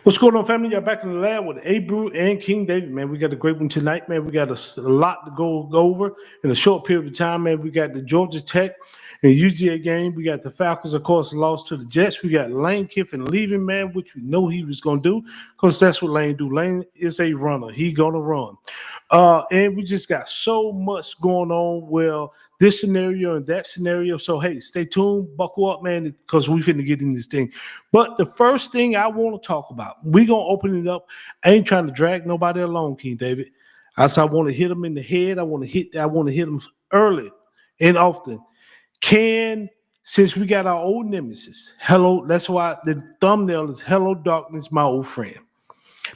What's going on, family? Y'all back in the lab with A. Brew and King David, man. We got a great one tonight, man. We got a lot to go over in a short period of time, man. We got the Georgia Tech and UGA game. We got the Falcons, of course, lost to the Jets. We got Lane Kiffin leaving, man, which we know he was going to do because that's what Lane do. Lane is a runner. He going to run. And we just got so much going on. Well, this scenario and that scenario. So, hey, stay tuned. Buckle up, man, because we finna get in this thing. But the first thing I want to talk about, we going to open it up. I ain't trying to drag nobody along, King David. I want to hit them in the head. I want to hit them early and often. Since we got our old nemesis, hello, that's why the thumbnail is Hello Darkness, my old friend.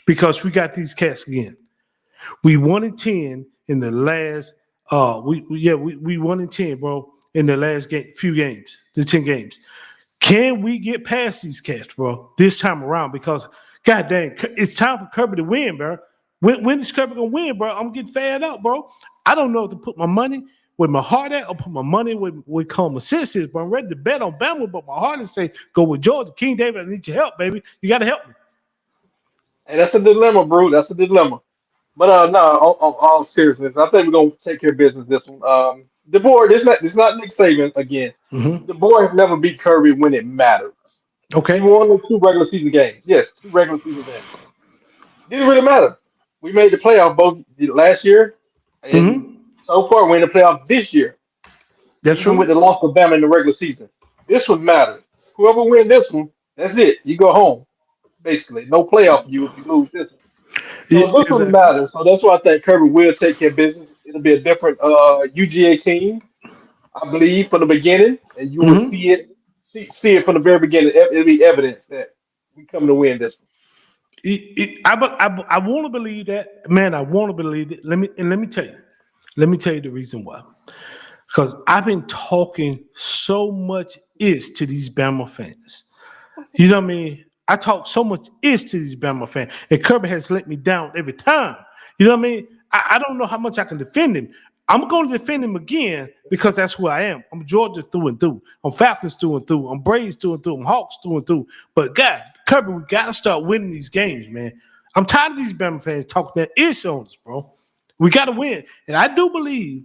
Because we got these cats again. We 1-10 in the last. We 1-10, bro, in the last few games, the 10 games. Can we get past these cats, bro, this time around? Because God dang, it's time for Kirby to win, bro. When is Kirby gonna win, bro? I'm getting fed up, bro. I don't know if to put my money where my heart at or put my money where common sense is, but I'm ready to bet on Bama, but my heart is saying go with Georgia. King David, I need your help, baby. You got to help me. Hey, that's a dilemma, bro. That's a dilemma. But no, on all seriousness, I think we're gonna take care of business this one. The board, this not Nick Saban again. Mm-hmm. The board never beat Kirby when it mattered. He Okay. won the two regular season games. Yes, two regular season games. Didn't really matter. We made the playoff both last year, and Mm-hmm. so far we're in the playoff this year, That's even with true. the loss of Bama in the regular season. This one matters. Whoever wins this one, that's it. You go home. Basically, no playoff for you if you lose this one. Yeah, So this one exactly. matters. So that's why I think Kirby will take care of business. It'll be a different UGA team, I believe, from the beginning, and you will Mm-hmm. see it from the very beginning. It'll be evidence that we coming to win this one. I want to believe that, man. I want to believe it. Let me tell you. Let me tell you the reason why. Because I've been talking so much ish to these Bama fans. You know what I mean? I talk so much ish to these Bama fans, and Kirby has let me down every time. You know what I mean? I don't know how much I can defend him. I'm going to defend him again because that's who I am. I'm Georgia through and through. I'm Falcons through and through. I'm Braves through and through. I'm Hawks through and through. But God, Kirby, we got to start winning these games, man. I'm tired of these Bama fans talking that ish on us, bro. We got to win, and I do believe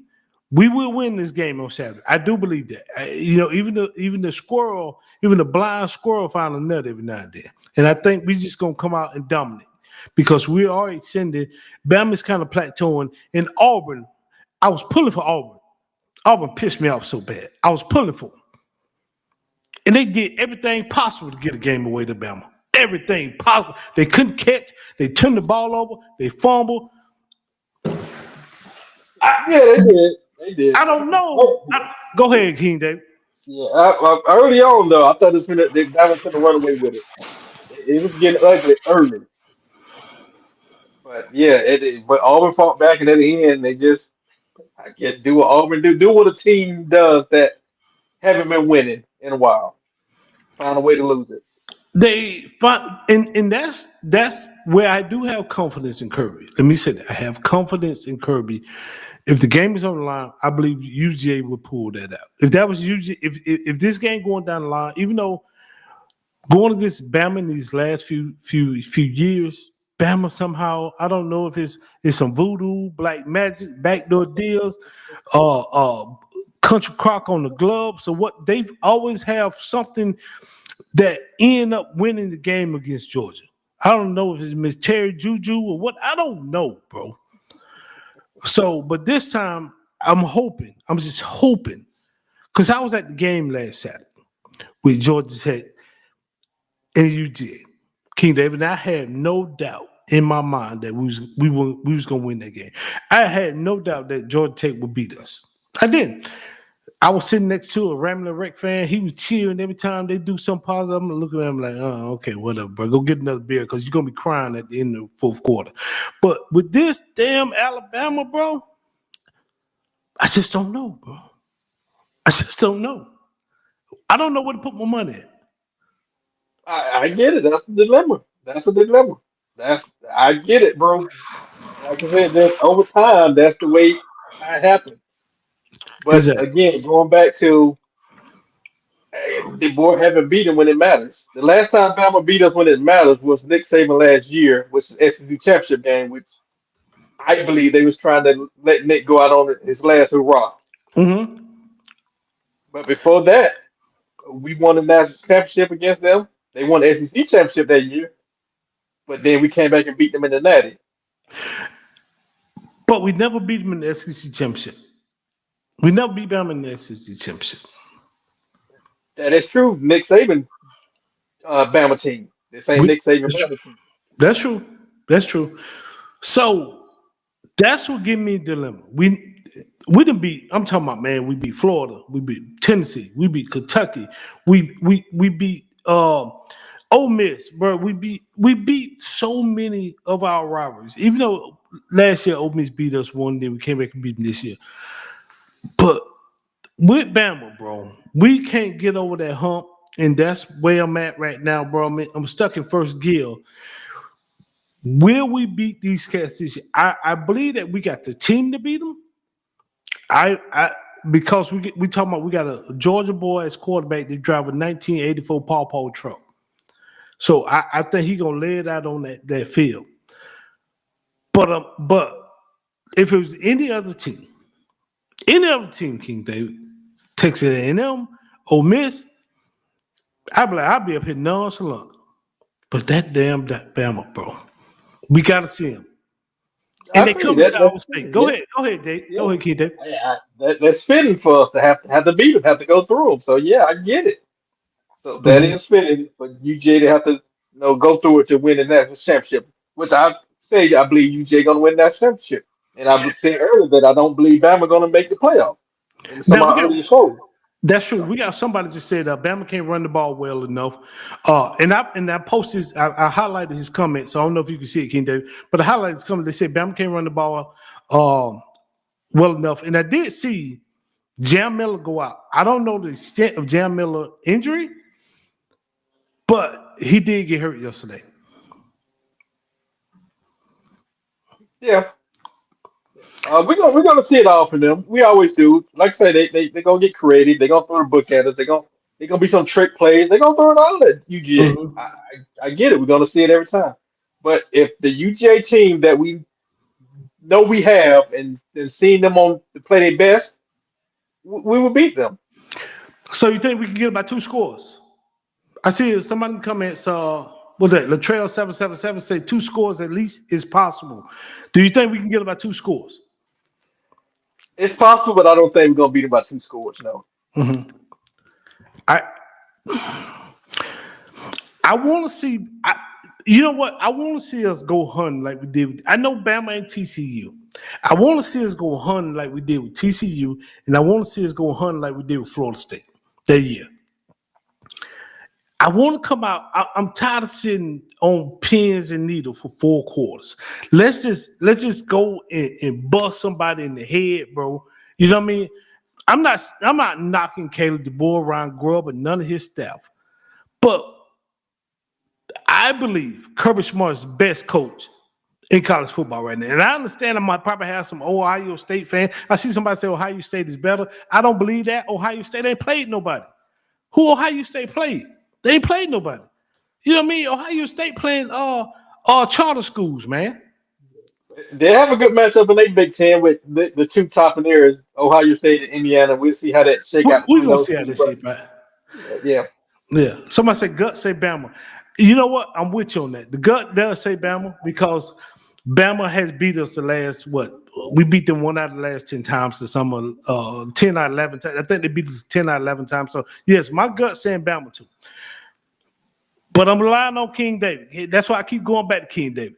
we will win this game on Saturday. I do believe that. Even the squirrel, even the blind squirrel, find a nut every now and then. And I think we just gonna come out and dominate because we are extended. Bama's kind of plateauing. In Auburn, I was pulling for Auburn. Auburn pissed me off so bad. I was pulling for them, and they did everything possible to get a game away to Bama. Everything possible. They couldn't catch. They turned the ball over. They fumbled. Yeah, I, they did. They did. I don't know. Oh, Go ahead, King David. yeah, early on though, I thought that was gonna run away with it. It was getting ugly early, but yeah, but Auburn fought back, and at the end, they just, I guess, do what Auburn do what a team does that haven't been winning in a while. Find a way to lose it. They find, and that's where I do have confidence in Kirby. Let me say that I have confidence in Kirby. If the game is on the line, I believe UGA will pull that out. If that was UGA, if this game going down the line, even though going against Bama in these last few years, Bama somehow, I don't know if it's some voodoo, black magic, backdoor deals, uh, country crock on the glove. So what they always have something that end up winning the game against Georgia. I don't know if it's Miss Terry Juju or what. I don't know, bro. So, but this time I'm hoping. I'm just hoping because I was at the game last Saturday with Georgia Tech and UGA. King David, and I had no doubt in my mind that we was gonna win that game. I had no doubt that Georgia Tech would beat us. I didn't. I was sitting next to a Ramblin' Wreck fan. He was cheering every time they do something positive. I'm looking at him like, oh, okay, whatever, bro. Go get another beer because you're going to be crying at the end of the fourth quarter. But with this damn Alabama, bro, I just don't know, bro. I just don't know. I don't know where to put my money at. I get it. That's the dilemma. That's a dilemma. I get it, bro. Like I said, that over time, that's the way it happened. But Exactly. again, going back to, The boy haven't beat him when it matters. The last time Bama beat us when it matters was Nick Saban last year, was the SEC championship game, which I believe they was trying to let Nick go out on his last hurrah. Mm-hmm. But before that, we won the national championship against them. They won the SEC championship that year, but then we came back and beat them in the Natty. But we never beat them in the SEC championship. We never beat them in the SEC championship. That is true. Nick Saban, Bama team. This ain't We, Nick Saban that's, Bama team. that's true. That's true. So that's what give me a dilemma. We didn't beat. I'm talking about, man. We beat Florida. We beat Tennessee. We beat Kentucky. We beat Ole Miss, bro. We beat so many of our rivalries. Even though last year Ole Miss beat us one, then we came back and beat them this year. But with Bama, bro, we can't get over that hump, and that's where I'm at right now, bro. I'm stuck in first gear. Will we beat these cats this year? I believe that we got the team to beat them. Because we talking about, we got a Georgia boy as quarterback that drive a 1984 Paw Paw truck. So I think he gonna lay it out on that field. But if it was any other team, King David, Texas A&M, Ole Miss, I'd be up here nonchalant. But that damn Bama, bro, we gotta see him. And I they feel come you. to our state. Go ahead, Dave. Yeah. Go ahead, King Dave. That's fitting for us to have to beat them, have to go through them. So yeah, I get it. So that Mhm. is fitting for UGA to have to go through it to win the national championship, which I believe UGA gonna win that championship. And I was saying earlier that I don't believe Bama gonna make the playoff in some Now of we my got earlier shows. That's true. So, We got somebody just said Bama can't run the ball well enough. And I posted, I highlighted his comment, so I don't know if you can see it, King David, but I highlighted his comment. They said Bama can't run the ball well enough. And I did see Jam Miller go out. I don't know the extent of Jam Miller injury, but he did get hurt yesterday. yeah. We're gonna see it all from them. We always do. Like I say, they gonna get creative. They gonna throw the book at us. They gonna be some trick plays. They gonna throw it all at UGA. Mhm. I get it. We're gonna see it every time. But if the UGA team that we know we have and seeing them on to play their best, we will beat them. So you think we can get about 2 scores? I see somebody in the comments, what's that? Latrell 777 say 2 scores at least is possible. Do you think we can get about 2 scores? It's possible, but I don't think we're gonna beat them by 2 scores. No. Mm-hmm. I I want to see. You know what? I want to see us go hunting like we did. I know Bama and TCU. I want to see us go hunting like we did with TCU, and I want to see us go hunting like we did with Florida State that year. I want to come out. I'm tired of sitting on pins and needles for 4 quarters. Let's just go and bust somebody in the head, bro. You know what I mean? I'm not knocking Caleb DeBoer, Ryan Grubb, and none of his staff, but I believe Kirby Smart is the best coach in college football right now. And I understand I might probably have some Ohio State fan. I see somebody say Ohio State is better. I don't believe that. Ohio State ain't played nobody. Who Ohio State played? They ain't played nobody. You know what I mean? Ohio State playing charter schools, man. They have a good matchup in their Big Ten with the two top in there is Ohio State and Indiana. We'll see how that shake out We're between gonna those see how two. this shit, But right? yeah, Yeah. Somebody say gut, say Bama. You know what? I'm with you on that. The gut does say Bama because Bama has beat us the last what? We beat them 1 out of the last 10 times to some 10 out of 11 times. I think they beat us 10 out of 11 times. So yes, my gut saying Bama too. But I'm relying on King David. That's why I keep going back to King David.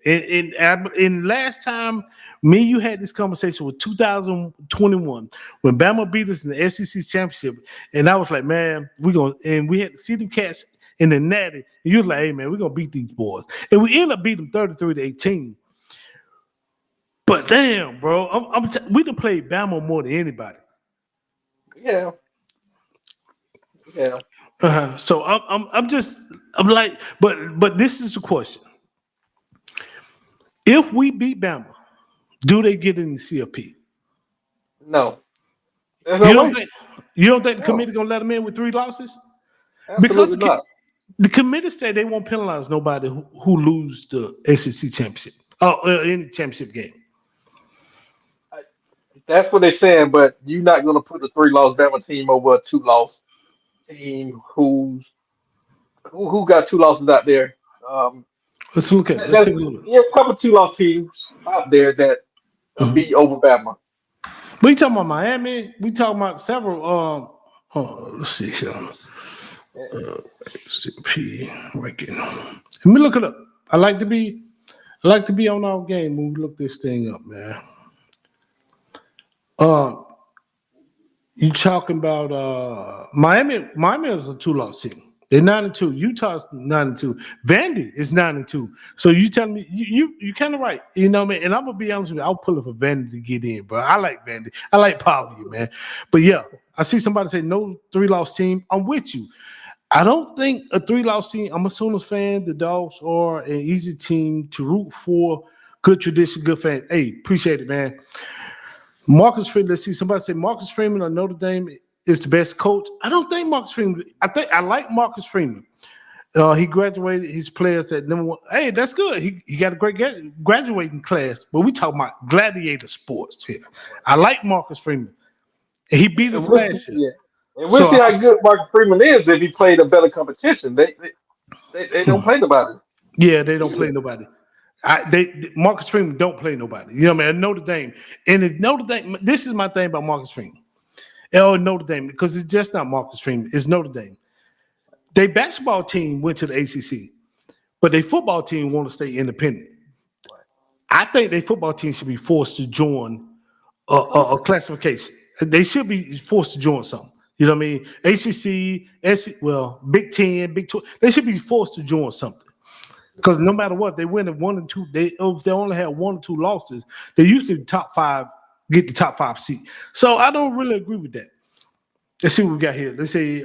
And last time me and you had this conversation with 2021 when Bama beat us in the SEC championship, and I was like, man, we had to see them cats in the natty. And you was like, hey man, we're gonna beat these boys. And we ended up beating them 33-18. But damn, bro, we done played Bama more than anybody. yeah, yeah. So I'm like, but this is the question: if we beat Bama, do they get in the CFP? No, there's You no don't way. think you don't think the No, committee gonna let them in with 3 losses? Because Absolutely not. the committee said they won't penalize nobody who lose the SEC championship or any championship game. I- That's what they're saying, but you're not going to put a three-loss Bama team over a two-loss team who got two losses out there. Um, Let's look at it. Let's there's take a look. a couple two-loss teams out there that Mhm. beat over Bama. We talking about Miami. We talking about several. Let's see here. CP ranking. Let me look it up. I like to be on our game when we look this thing up, man. You talking about Miami? Miami is a two-loss team. They're 9-2. Utah's 9-2. Vandy is 9-2. So you telling me you kind of right. You know what I mean? And I'm gonna be honest with you. I'll pull up for Vandy to get in, bro. I like Vandy. I like poverty, man. But yeah, I see somebody say no three-loss team. I'm with you. I don't think a three-loss team. I'm a Sooners fan. The Dogs are an easy team to root for. Good tradition, good fans. Hey, appreciate it, man. Marcus Freeman. Let's see. Somebody say Marcus Freeman of Notre Dame is the best coach. I don't think Marcus Freeman. I like Marcus Freeman. He graduated his players at number one. Hey, that's good. He got a great graduating class. But we talking about gladiator sports here. I like Marcus Freeman. And he beat us last year. Yeah. And we'll see how good Marcus Freeman is if he played a better competition. They don't play nobody. Yeah, they don't play nobody. Marcus Freeman don't play nobody. You know what I mean? Notre Dame. And if Notre Dame, this is my thing about Marcus Freeman. Or Notre Dame, because it's just not Marcus Freeman, it's Notre Dame. Their basketball team went to the ACC, but their football team want to stay independent. I think their football team should be forced to join a classification. They should be forced to join something. You know what I mean? ACC, Big 10, Big 12. They should be forced to join something. Because no matter what, they win at 1 and 2. If they only have 1 or 2 losses, they usually get the top 5 seed. So I don't really agree with that. Let's see what we got here. Let's see.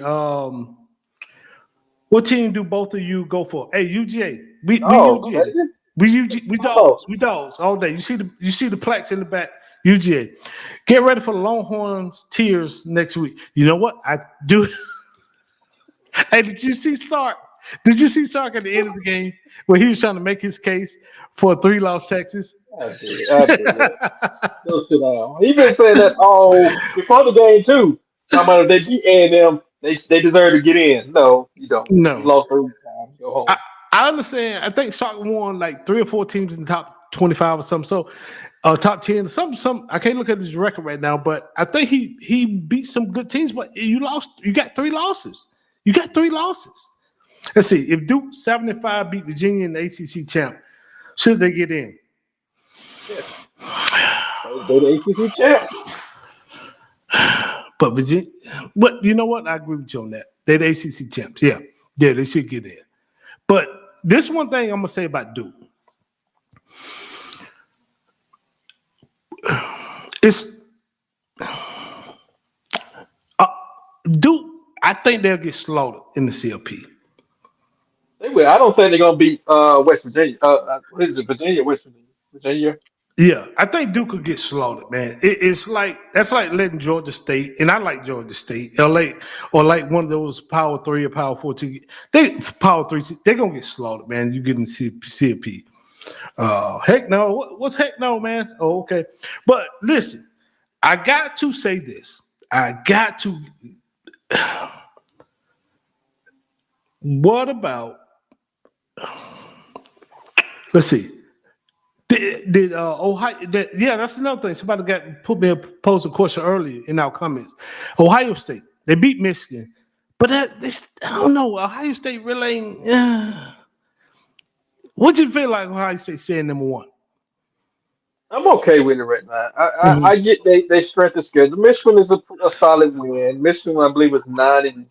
What team do both of you go for? Hey, UGA. We UGA. We dogs. We dogs all day. You see the plaques in the back. UGA. Get ready for the Longhorns Tears next week. You know what? I do. Hey, did you see Sark? Did you see Sark at the end of the game where he was trying to make his case for a 3-loss Texas? I did. Go sit down. He been saying that all before the game too. Talking about if they beat A&M, they deserve to get in. No, you don't. No. You lost 3 times. Go home. I understand. I think Sark won like 3 or 4 teams in the top 25 or something. So top 10, some. I can't look at his record right now, but I think he beat some good teams. But you lost. You got 3 losses. Let's see. If Duke 75 beat Virginia in the ACC champ, should they get in? Yeah. They're the ACC champs. But Virginia, but you know what? I agree with you on that. They're the ACC champs. Yeah, they should get in. But this one thing I'm gonna say about Duke. It's Duke. I think they'll get slaughtered in the CLP. They will. I don't think they're gonna beat West Virginia. What is it? Virginia, West Virginia, Virginia. Yeah, I think Duke could get slaughtered, man. It's like that's like letting Georgia State, and I like Georgia State, LA, or like one of those Power 3 or Power 4 teams. Power 3, they're gonna get slaughtered, man. You getting CLP. Heck no. What's heck no, man? Oh, okay. But listen, I got to say this. What about? Let's see. Did Ohio? That's another thing. Somebody posed a question earlier in our comments. Ohio State, they beat Michigan, but I don't know. Ohio State really ain't. What do you feel like Ohio State saying number 1? I'm okay with it right now. I get they strength of schedule. Michigan is a solid win. Michigan, I believe, was 9-2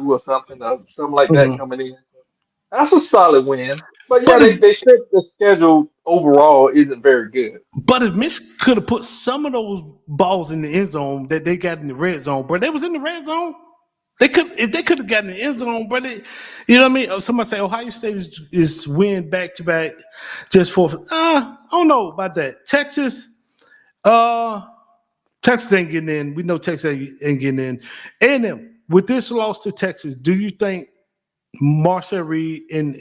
or something like that coming in. That's a solid win. But yeah, they strength the schedule overall isn't very good. But if Michigan could have put some of those balls in the end zone that they got in the red zone, bro, they was in the red zone. If they could have gotten the end zone, bro. You know what I mean? Somebody say Ohio State is win back to back just for. I don't know about that. Texas ain't getting in. We know Texas ain't getting in. A&M with this loss to Texas, do you think Marcel Reed and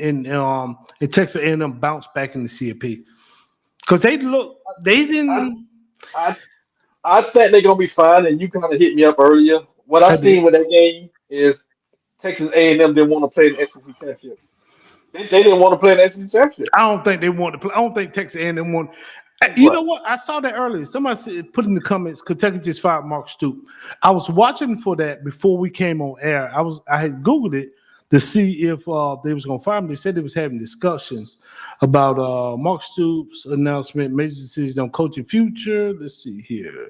Texas A&M bounced back in the CFP because they I, didn't. I, I think they're gonna be fine. And you kind of hit me up earlier. What I I did. seen with that game is Texas A&M didn't want to play the SEC championship. They didn't want to play the SEC championship. I don't think they want to play. I don't think Texas A&M want. You know What? what? I saw that earlier. Somebody said, put in the comments, Kentucky just fired Mark Stoops. I was watching for that before we came on air. I had Googled it to see if they was going to fire him. They said they was having discussions about Mark Stoops' announcement, major decisions on coaching future. Let's see here.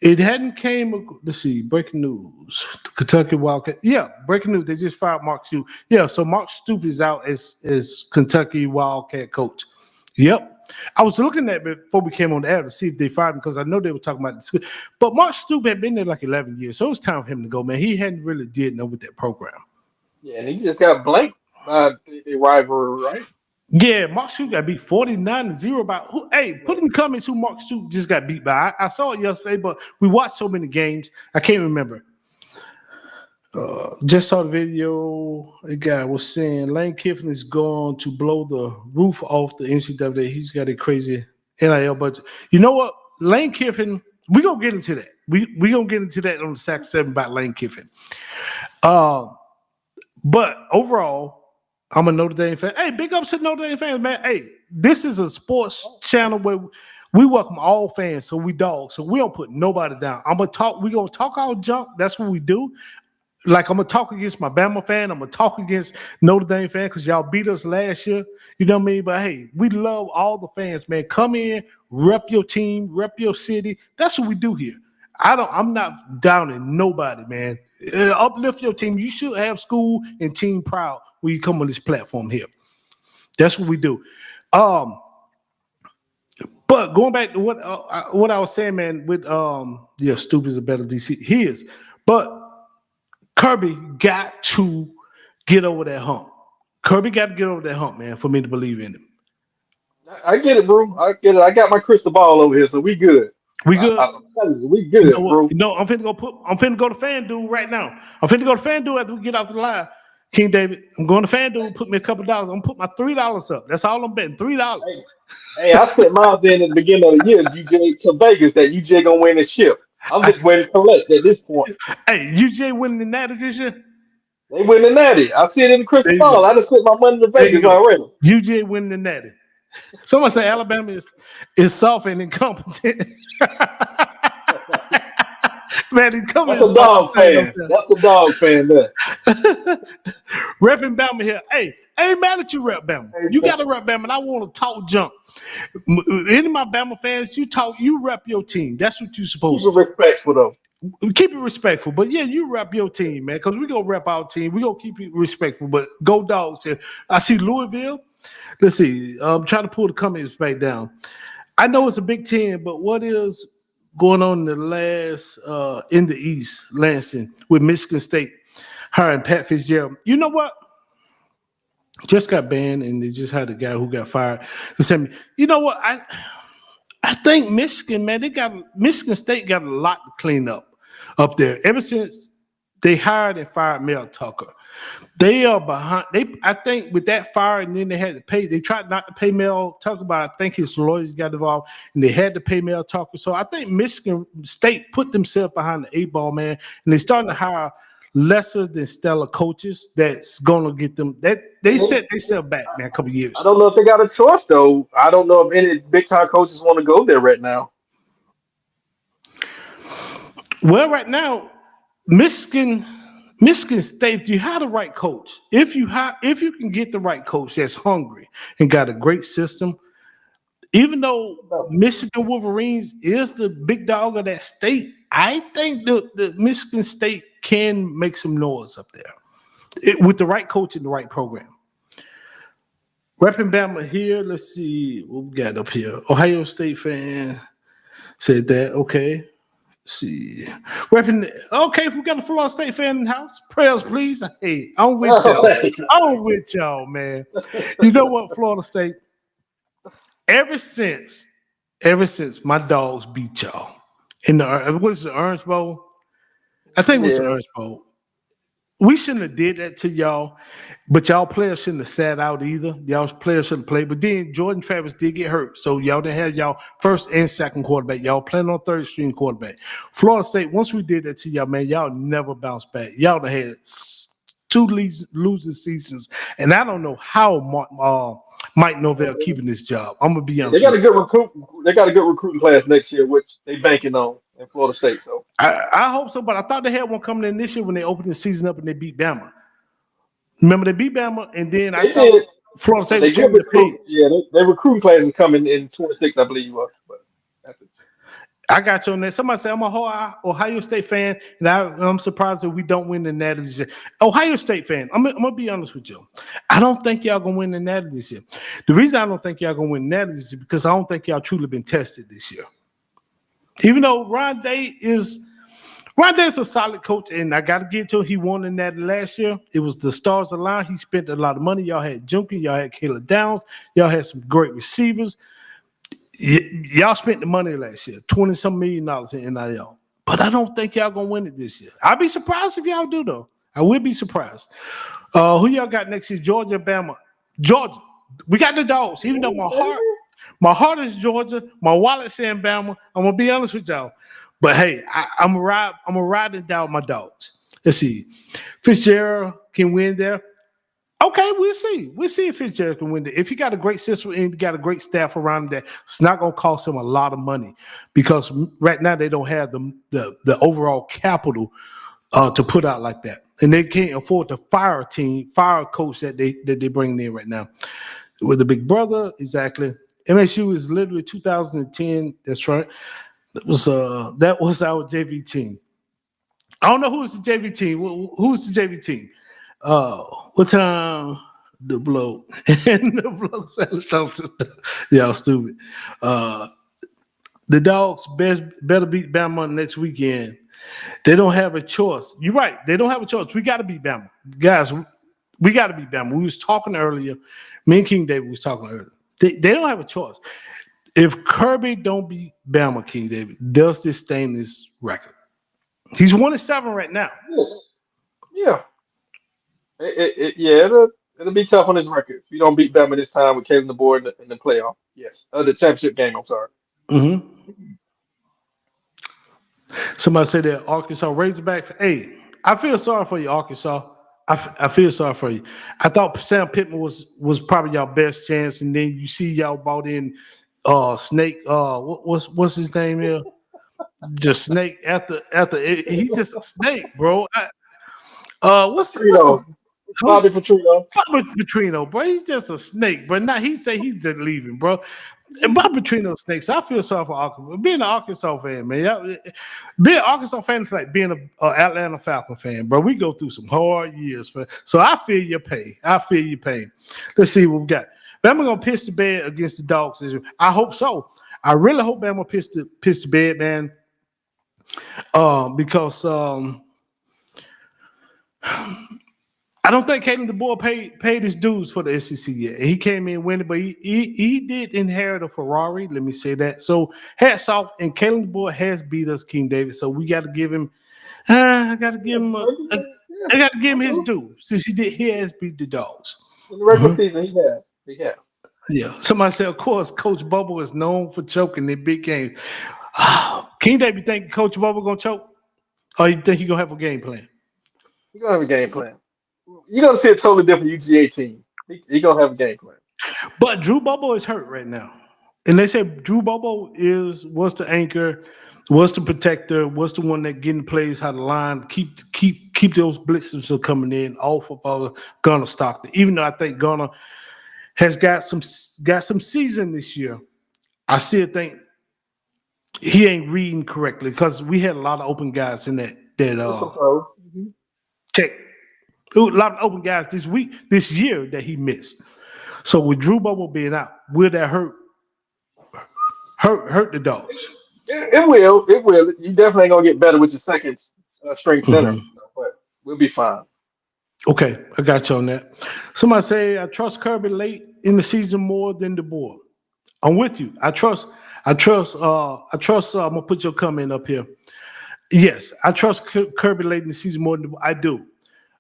It hadn't came. Let's see. Breaking news: Kentucky Wildcat. Yeah, breaking news. They just fired Mark Stoops. Yeah, so Mark Stoops is out as Kentucky Wildcat coach. Yep. I was looking at it before we came on the air to see if they fired him because I know they were talking about this. But Mark Stoops had been there like 11 years, so it was time for him to go. Man, he hadn't really did know with that program. Yeah, and he just got blanked by the rivalry, right? Yeah, Mark Stoops got beat 49-0 about who. Hey, put in the comments who Mark Stoops just got beat by. I saw it yesterday, but we watched so many games, I can't remember. Just saw the video. A guy was saying Lane Kiffin is going to blow the roof off the NCAA. He's got a crazy NIL budget. You know what? Lane Kiffin, we're going to get into that. We're going to get into that on the Sack 7 about Lane Kiffin. But overall, I'm a Notre Dame fan. Hey, big ups to Notre Dame fans, man. Hey, this is a sports channel where we welcome all fans, so we dogs. So we don't put nobody down. We're going to talk our junk. That's what we do. Like, I'm going to talk against my Bama fan. I'm going to talk against Notre Dame fan because y'all beat us last year. You know what I mean? But, hey, we love all the fans, man. Come in, rep your team, rep your city. That's what we do here. I'm not downing nobody, man. Uplift your team. You should have school and team proud when you come on this platform here. That's what we do. But going back to what I was saying, man, with Stoops is a better DC. He is. But Kirby got to get over that hump. Kirby got to get over that hump, man, for me to believe in him. I get it, bro. I get it. I got my crystal ball over here, so we good. We good. I'm telling you, we good, bro. I'm finna go to FanDuel right now. I'm finna go to FanDuel after we get off the live. King David, I'm going to FanDuel, put me a couple dollars. I'm gonna put my $3 up. That's all I'm betting. $3. Hey, I spent mine in at the beginning of the year, UGA to Vegas, that UGA gonna win the ship. I'm just waiting to collect at this point. Hey, UGA winning the Natty this year? They win the Natty. I see it in the crystal ball. I just spent my money to Vegas already. UGA winning the Natty. Someone say Alabama is soft and incompetent. Man, he's coming. That's a dog fan. That's a dog fan there. Repping Bama here. Hey, I ain't mad at you, Rep Bama. You got to rep Bama, and I want to talk junk. Any of my Bama fans, you rep your team. That's what you're supposed to do. Keep it respectful, though. Keep it respectful. But, yeah, you rep your team, man, because we're going to rep our team. We're going to keep it respectful. But go Dogs here. I see Louisville. Let's see. I'm trying to pull the comments back down. I know it's a Big Ten, but what is going on in the last in the East, Lansing, with Michigan State hiring Pat Fitzgerald? You know what? Just got banned, and they just had a guy who got fired. You know what? I think Michigan, man, Michigan State got a lot to clean up there. Ever since they hired and fired Mel Tucker, they are behind. I think with that fire, and then they had to pay. They tried not to pay Mel Tucker, but I think his lawyers got involved, and they had to pay Mel Tucker. So I think Michigan State put themselves behind the 8 ball, man, and they starting to hire lesser than stellar coaches that's going to get them. That they set themselves back, man, a couple of years. I don't know if they got a choice, though. I don't know if any big time coaches want to go there right now. Well, right now, Michigan State, you have the right coach. If you can get the right coach that's hungry and got a great system, even though Michigan Wolverines is the big dog of that state, I think the Michigan State can make some noise up there with the right coach and the right program. Repping Bama here. Let's see what we got up here. Ohio State fan said that. Okay. See, repping. Okay, if we got a Florida State fan in the house, prayers, please. Hey, I'm with y'all. I'm with y'all, man. You know what, Florida State? Ever since my dogs beat y'all in the what is the Orange Bowl? I think it was the Orange Bowl. we shouldn't have did that to y'all, but y'all players shouldn't have sat out either. Y'all players shouldn't have played. But then Jordan Travis did get hurt, so y'all didn't have y'all first and second quarterback. Y'all playing on third string quarterback. Florida State, once we did that to y'all, man, y'all never bounced back. Y'all done had two losing seasons, and I don't know how Mike Norvell keeping this job. I'm gonna be honest. They got a good recruit. They got a good recruiting class next year, which they banking on in Florida State. So I hope so, but I thought they had one coming in this year when they opened the season up and they beat Bama. Remember they beat Bama, and then I thought Florida State was changing the page. Yeah, their recruiting class is coming in 26, I believe you are. But I got you on that. Somebody say I'm a Ohio State fan, and I'm surprised that we don't win the Natty this year. Ohio State fan, I'm gonna be honest with you. I don't think y'all gonna win the Natty this year. The reason I don't think y'all gonna win the Natty this year because I don't think y'all truly been tested this year. Even though Ron Day is a solid coach, and I got to give it to him. He won the Natty last year. It was the stars aligned. He spent a lot of money. Y'all had Junkie. Y'all had Caleb Downs. Y'all had some great receivers. Y'all spent the money last year, $20-some million in NIL. But I don't think y'all going to win it this year. I'd be surprised if y'all do, though. I would be surprised. Who y'all got next year? Georgia, Bama. Georgia. We got the Dogs. Even though my heart is Georgia, my wallet's saying Bama. I'm going to be honest with y'all. But hey, I'm riding down my Dogs. Let's see. Fitzgerald can win there. Okay, we'll see. We'll see if Fitzgerald can win there. If you got a great system and you got a great staff around that, it's not going to cost him a lot of money because right now they don't have the overall capital to put out like that, and they can't afford to fire a coach that they bring in right now. With the big brother, exactly. MSU is literally 2010. That's right. That was our JV team. I don't know who's the JV team. Who's the JV team? What time the bloke and the bloke said, y'all stupid. The Dogs better beat Bama next weekend. They don't have a choice. You're right. They don't have a choice. We got to beat Bama. Guys, we got to beat Bama. We was talking earlier. Me and King David was talking earlier. They don't have a choice. If Kirby don't beat Bama, King David, does this stain his record? He's 1-7 right now. Yeah. It'll be tough on his record if you don't beat Bama this time with Caleb DeBoer in the playoff. Yes, the championship game. I'm sorry. Mm-hmm. Somebody said that Arkansas Razorback. Hey, I feel sorry for you, Arkansas. I feel sorry for you. I thought Sam Pittman was probably y'all best chance, and then you see y'all bought in Snake. What's his name here? Just Snake after he's just a snake, bro. What's Bobby Petrino. Bobby Petrino, bro. He's just a snake, but now he say he's just leaving, bro. And Bobby Petrino snakes. I feel sorry for Arkansas. Being an Arkansas fan, man. Being an Arkansas fan is like being an Atlanta Falcon fan, bro. We go through some hard years, so I feel your pain. Let's see what we got. Bama gonna piss the bed against the Dogs. I hope so. I really hope Bama piss the bed, man. Because I don't think Caleb DeBoer paid his dues for the SEC yet. He came in winning, but he did inherit a Ferrari. Let me say that. So hats off, and Caleb DeBoer has beat us, King David. So we got to give him. I got to give him his due since he has beat the Dogs. In the regular season, he has. Yeah. Somebody said, of course, Coach Bubble is known for choking in big games. King David, think Coach Bubble gonna choke, or you think he gonna have a game plan? He's gonna have a game plan. You're gonna see a totally different UGA team. He's gonna have a game plan. But Drew Bobo is hurt right now, and they say Drew Bobo was the anchor, was the protector, was the one that getting plays how to line, keep those blitzers from coming in off of Gunner Stockton. Even though I think Gunner has got some season this year, I still think he ain't reading correctly because we had a lot of open guys in that check. A lot of open guys this year that he missed. So with Drew Bobo being out, will that hurt the Dogs? It will. You definitely ain't gonna get better with your second string center, but we'll be fine. Okay, I got you on that. Somebody say I trust Kirby late in the season more than DeBoer. I'm with you. I trust. I'm gonna put your comment up here. Yes, I trust Kirby late in the season more than I do.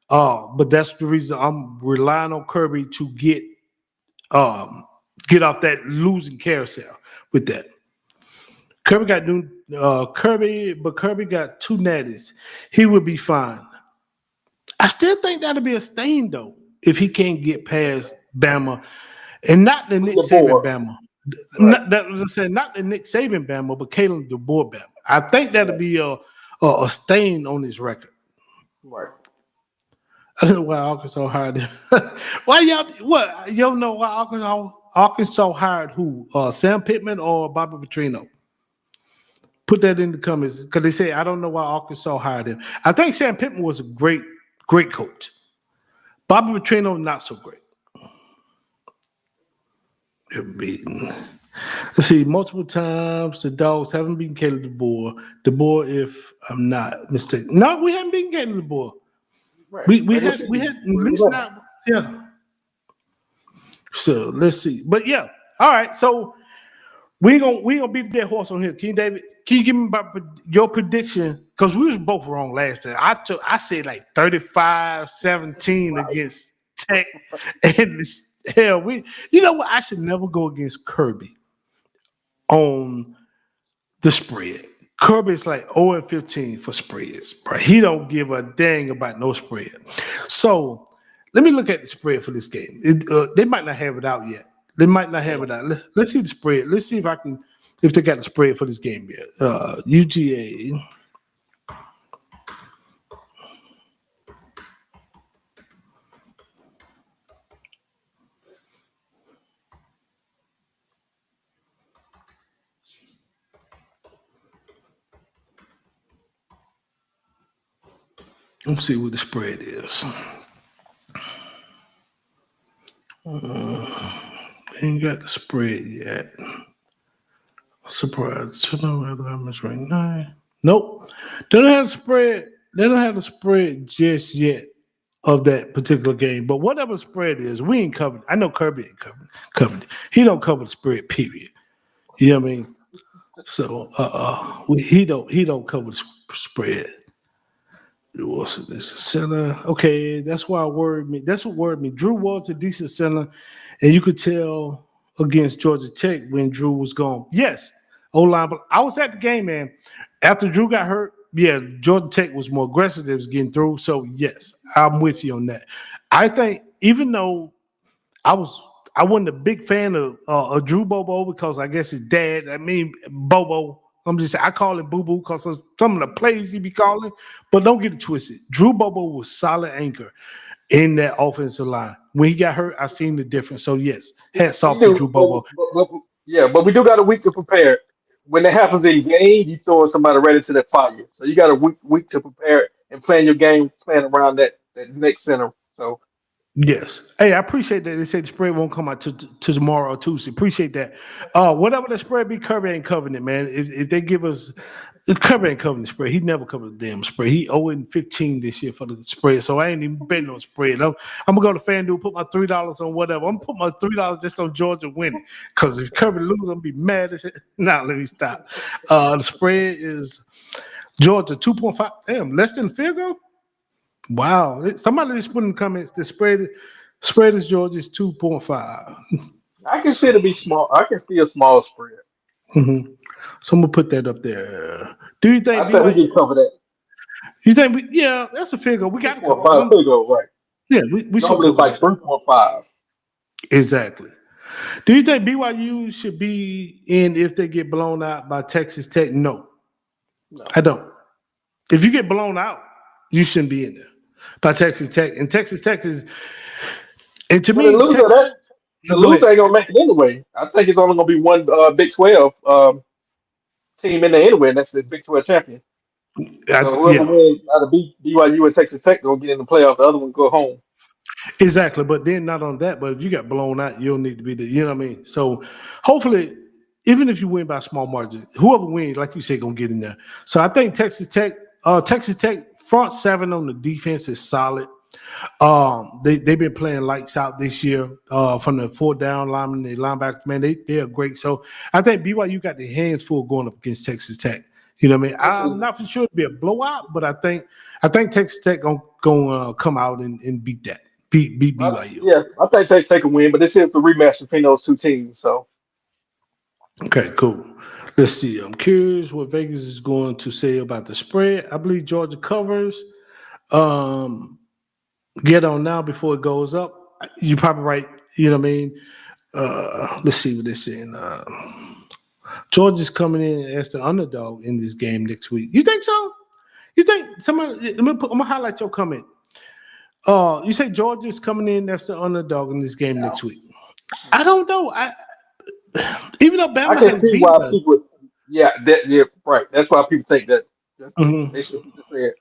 But that's the reason I'm relying on Kirby to get off that losing carousel with that. Kirby got Kirby got 2 natties. He would be fine. I still think that'll be a stain though if he can't get past Bama, and not the Nick Saban Bama. Right. That was I said, not the Nick Saban Bama, but Kalen DeBoer Bama. I think that'll be a stain on his record. Right. I don't know why Arkansas hired him. Why y'all? What you don't know why Arkansas hired who? Sam Pittman or Bobby Petrino? Put that in the comments because they say I don't know why Arkansas hired him. I think Sam Pittman was a great coach. Bobby Petrino not so great. Let's see, multiple times the Dogs haven't beaten Caleb DeBoer. DeBoer, if I'm not mistaken. No, we haven't beaten Caleb DeBoer. Right. We had at least not, yeah. So let's see. But yeah, all right. So we gonna beat the dead horse on here. King David, can you give me about your prediction? Because we was both wrong last time. I said like 35-17 against Tech. And hell, you know what? I should never go against Kirby on the spread. Kirby's like 0-15 for spreads, bro. He don't give a dang about no spread. So let me look at the spread for this game. They might not have it out yet. They might not have it out. Let's see the spread. Let's see if they got the spread for this game yet. UGA. Let's see what the spread is. Ain't got the spread yet. Surprised. Right now. Nope. They don't have the spread. They don't have the spread just yet of that particular game. But whatever spread is, we ain't covered. I know Kirby ain't covered. He don't cover the spread, period. You know what I mean? So he don't cover the spread. What's this center? Okay, that's why worried me. That's what worried me. Drew was a decent center, and you could tell against Georgia Tech when Drew was gone. Yes, O-line, but I was at the game, man. After Drew got hurt, yeah, Georgia Tech was more aggressive. They was getting through. So yes, I'm with you on that. I think even though I wasn't a big fan of Drew Bobo because I guess his dad. I mean Bobo. I'm just saying, I call him Boo Boo because of some of the plays he be calling, but don't get it twisted. Drew Bobo was solid anchor in that offensive line. When he got hurt, I seen the difference. So yes, hats off to Drew Bobo. But we do got a week to prepare. When it happens in game, you throwing somebody right into that fire. So you got a week to prepare and plan your game, plan around that next center. So yes. Hey, I appreciate that. They say the spread won't come out to tomorrow or Tuesday. Appreciate that. Whatever the spread be, Kirby ain't covering it, man. If they give us Kirby ain't covering the spread. He never covered the damn spread. He 0-15 this year for the spread. So I ain't even betting on spread. I'm gonna go to FanDuel, put my $3 on whatever. I'm gonna put my $3 just on Georgia winning. Because if Kirby lose, I'm gonna be mad as hell. Nah, let me stop. The spread is Georgia 2.5. Damn, less than field goal? Wow. Somebody just put in the comments the spread is Georgia's 2.5. I can see it to be small. I can see a small spread. Mm-hmm. So I'm gonna put that up there. Do you think I think we can cover that? You think yeah, that's a figure. We got to cover 3.5 figure, right? Yeah, we should normally it's like 3.5. Exactly. Do you think BYU should be in if they get blown out by Texas Tech? No. I don't. If you get blown out, you shouldn't be in there by Texas Tech. And Texas Tech is, and to me, the loser ain't gonna make it anyway. I think it's only gonna be one Big 12 team in there anyway, and that's the Big 12 champion. So whoever wins out of BYU and Texas Tech gonna get in the playoff. The other one go home. Exactly, but then not on that. But if you got blown out, you don't need to be there. You know what I mean? So hopefully, even if you win by a small margin, whoever wins, like you said, gonna get in there. So I think Texas Tech front seven on the defense is solid. They've been playing lights out this year. From the 4 down linemen, the linebackers, man, they are great. So I think BYU got their hands full going up against Texas Tech. You know what I mean? I'm Absolutely. not for sure it'll be a blowout, but I think Texas Tech gonna come out and beat that, beat BYU. Yeah, I think they take a win, but this is the rematch between those two teams. So Okay, cool. Let's see. I'm curious what Vegas is going to say about the spread. I believe Georgia covers. Um, get on now before it goes up. You're probably right. You know what I mean? Let's see what they're saying. Georgia's coming in as the underdog in this game next week. You think so? You think somebody? I'm gonna highlight your comment. You say Georgia's coming in as the underdog in this game next week. I don't know. Even though I Bama can has see beaten why us. people, yeah, right. That's why people think that. Mhm. They should say it.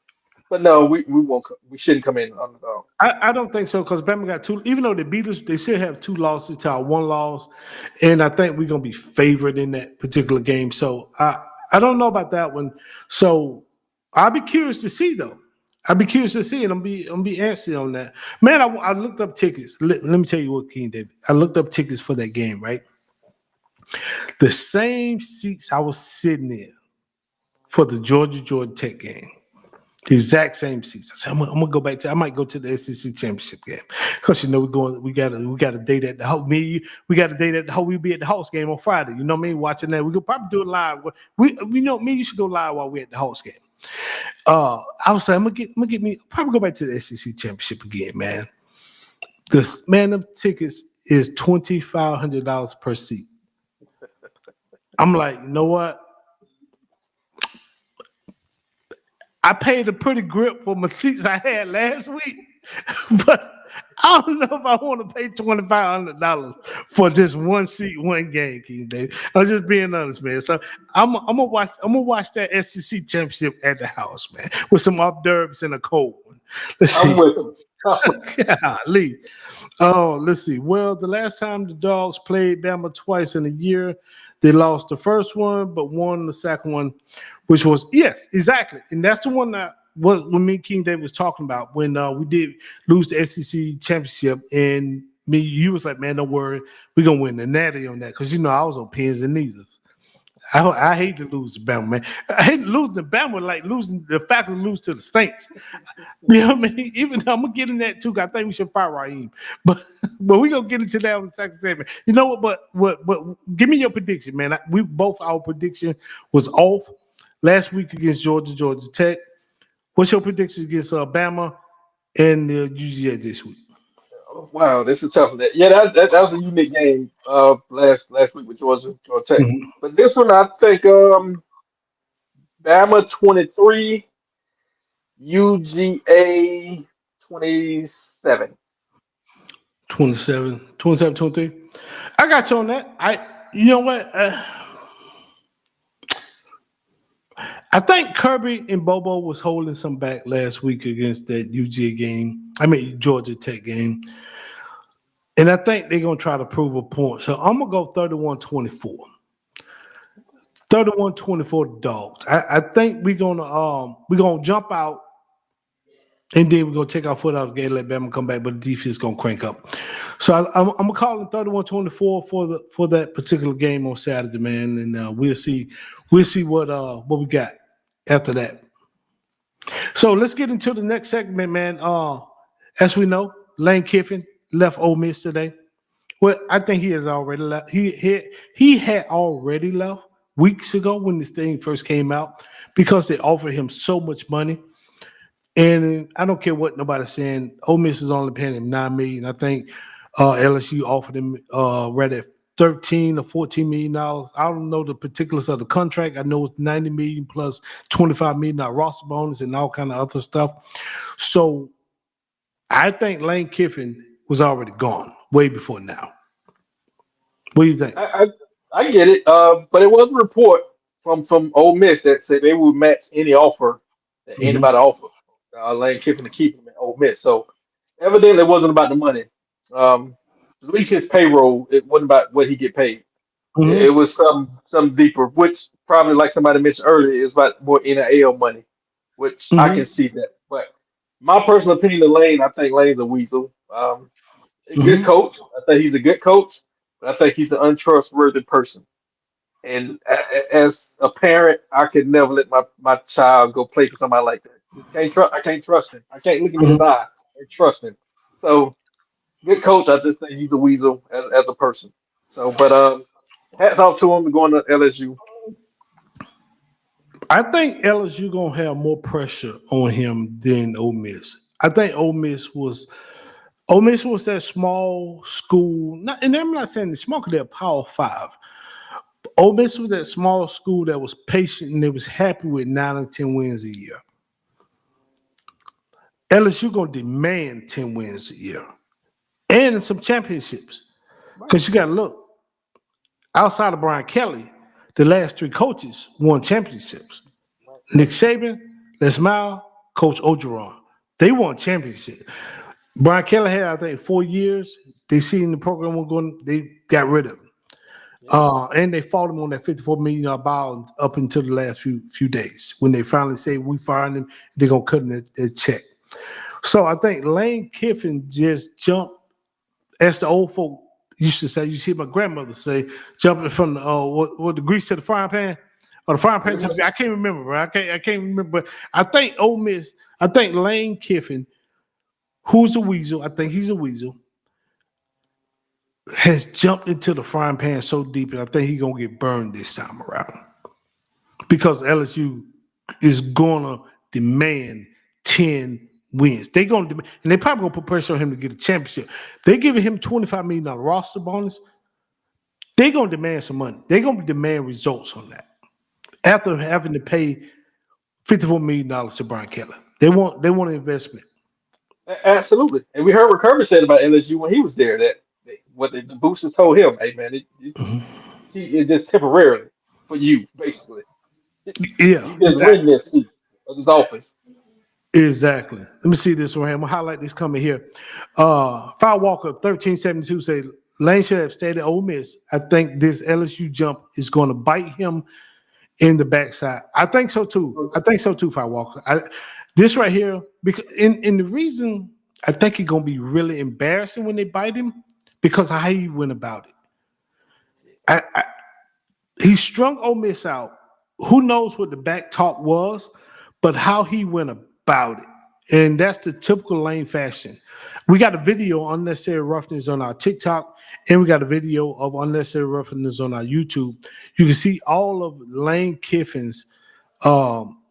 But no, we won't. We shouldn't come in underdog. I don't think so because Bama got two. Even though they beat us, they still have two losses to our one loss, and I think we're gonna be favored in that particular game. So I don't know about that one. So I'll be curious to see though. I'll be curious to see, and I'm be antsy on that. Man, I looked up tickets. Let me tell you what, King David. I looked up tickets for that game. Right, the same seats I was sitting in for the Georgia Tech game. The exact same seats. I said, I'm gonna go back to. I might go to the SEC championship game because we're going. We got a date at the house. We got a date at the house. We'll be at the house game on Friday. You know what I mean? Watching that. We could probably do it live. We know me. You should go live while we're at the house game. I was saying, I'm gonna get me. Probably go back to the SEC championship again, man. This man, them tickets is $2,500 per seat. I'm like, you know what? I paid a pretty grip for my seats I had last week, but I don't know if I want to pay $2,500 for just one seat, one game, King David. I'm just being honest, man. So I'm gonna watch that SEC championship at the house, man, with some hors d'oeuvres and a cold one. Let's I'm see. with you. I'm with Golly. Oh, let's see. Well, the last time the Dogs played Bama twice in a year, they lost the first one, but won the second one, which was yes, exactly, and that's the one that what when me and King David was talking about when we did lose the SEC championship, and me you was like, man, don't worry, we're gonna win the Natty on that because I was on pins and needles. I hate to lose to Bama, man. I hate losing to Bama like losing the Falcons lose to the Saints. You know what I mean? Even though I'm gonna get in that too, 'cause I think we should fire Raheem. But we gonna get into that on the second segment. You know what? But give me your prediction, man. We both our prediction was off last week against Georgia Tech. What's your prediction against Bama and the UGA this week? you. Wow, this is tough. Yeah, that was a unique game. Last week with Georgia Tech, Mhm. but this one I think Bama 23, UGA 27. 27, 27, 23. I got you on that. You know what? I think Kirby and Bobo was holding some back last week against that UGA game. I mean Georgia Tech game. And I think they're gonna try to prove a point. So I'm gonna go 31-24. 31-24 Dogs. I think we're gonna jump out and then we're gonna take our foot out of the game, let Bama come back, but the defense gonna crank up. So I'm gonna call it 31-24 for that particular game on Saturday, man. And we'll see what we got after that. So let's get into the next segment, man. As we know, Lane Kiffin left Ole Miss today. Well, I think he has already left. He had already left weeks ago when this thing first came out because they offered him so much money. And I don't care what nobody's saying. Ole Miss is only paying him $9 million. I think LSU offered him right at 13 or 14 million dollars. I don't know the particulars of the contract. I know it's 90 million plus 25 million roster bonus and all kind of other stuff. So I think Lane Kiffin was already gone way before now. What do you think? I get it. But it was a report from Ole Miss that said they would match any offer that Mm-hmm. anybody offered. Lane Kiffin to keep him at Ole Miss. So evidently it wasn't about the money. Um, at least his payroll, it wasn't about what he get paid. It Mm-hmm. was some deeper, which probably like somebody mentioned earlier, is about more NIL money, which I can Mm-hmm. see that. But my personal opinion of Lane, I think Lane's a weasel. A good Mm-hmm. coach. I think he's a good coach, but I think he's an untrustworthy person. And as a parent, I could never let my child go play for somebody like that. I can't trust him. I can't look him in his Mhm. eye and trust him. So good coach. I just think he's a weasel as a person. So, but hats off to him going to LSU. I think LSU gonna have more pressure on him than Ole Miss. I think Ole Miss was that small school. Not, and I'm not saying the small because they're Power Five. Ole Miss was that small school that was patient and they was happy with 9 or 10 wins a year. LSU gonna demand 10 wins a year and some championships. Right. Because you got to look outside of Brian Kelly, the last three coaches won championships. Right. Nick Saban, Les Miles, Coach Ogeron. They won championship. Brian Kelly had, I think, 4 years. They seen the program was going. They got rid of him, Yeah. and they fought him on that $54 million bond up until the last few days when they finally say we fired him. They're gonna cut him that check. So I think Lane Kiffin just jumped, as the old folk used to say. You see my grandmother say, jumping from the what the grease to the frying pan, or the frying pan to the, I can't remember, bro. I can't remember. But I think Ole Miss. I think Lane Kiffin, who's a weasel, I think he's a weasel, has jumped into the frying pan so deep, and I think he's gonna get burned this time around because LSU is gonna demand 10 wins. They gonna demand, and they probably gonna put pressure on him to get a championship. They giving him $25 million roster bonus. They gonna demand some money. They gonna demand results on that after having to pay $54 million to Brian Kelly. They want an investment. Absolutely. And we heard what Kirby said about LSU when he was there. That what the boosters told him, hey man, Mhm. he is just temporarily for you, basically. Yeah, You just rent exactly. this seat of this office. Exactly. Let me see this one here. I'm gonna highlight this coming here. Fire Walker 1372 say Lane should have stayed at Ole Miss. I think this LSU jump is going to bite him in the backside. I think so too. I think so too, Fire Walker. This right here, because in the reason I think it's gonna be really embarrassing when they bite him because of how he went about it. He strung Ole Miss out. Who knows what the back talk was, but how he went about it. And that's the typical Lane fashion. We got a video of unnecessary roughness on our TikTok, and we got a video of unnecessary roughness on our YouTube. You can see all of Lane Kiffin's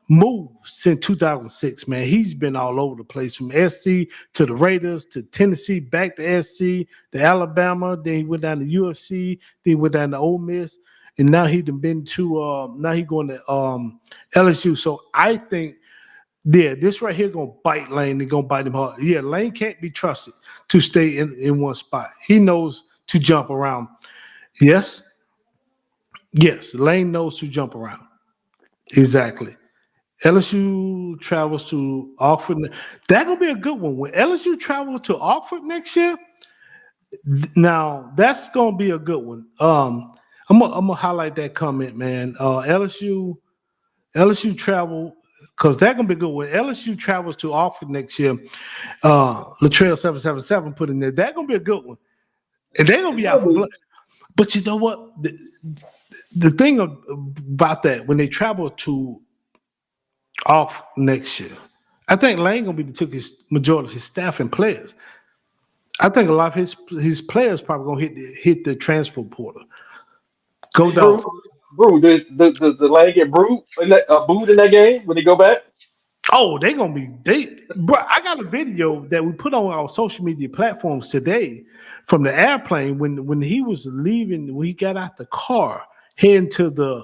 moves since 2006, man. He's been all over the place from SC to the Raiders to Tennessee, back to SC, to Alabama. Then he went down to UFC. Then he went down to Ole Miss. And now he done been to now he going to LSU. So I think this right here gonna bite Lane and gonna bite him hard. Yeah, Lane can't be trusted to stay in one spot. He knows to jump around. Yes, Lane knows to jump around. Exactly. LSU travels to Oxford. That gonna be a good one. When LSU travel to Oxford next year, now that's gonna be a good one. I'm gonna highlight that comment, man. LSU travel because that gonna be good. When LSU travels to Oxford next year, Latrell 777 put in there. That gonna be a good one, and they're gonna It be out should for be. blood. But you know what? The thing about that when they travel to Oxford next year, I think Lane gonna be took his majority of his staff and players. I think a lot of his players probably gonna hit the transfer portal. Go Hey, Brew, Dogs. the Lane get booed in that game when they go back? Oh, they gonna be bro. I got a video that we put on our social media platforms today from the airplane when he was leaving, when he got out the car, heading to the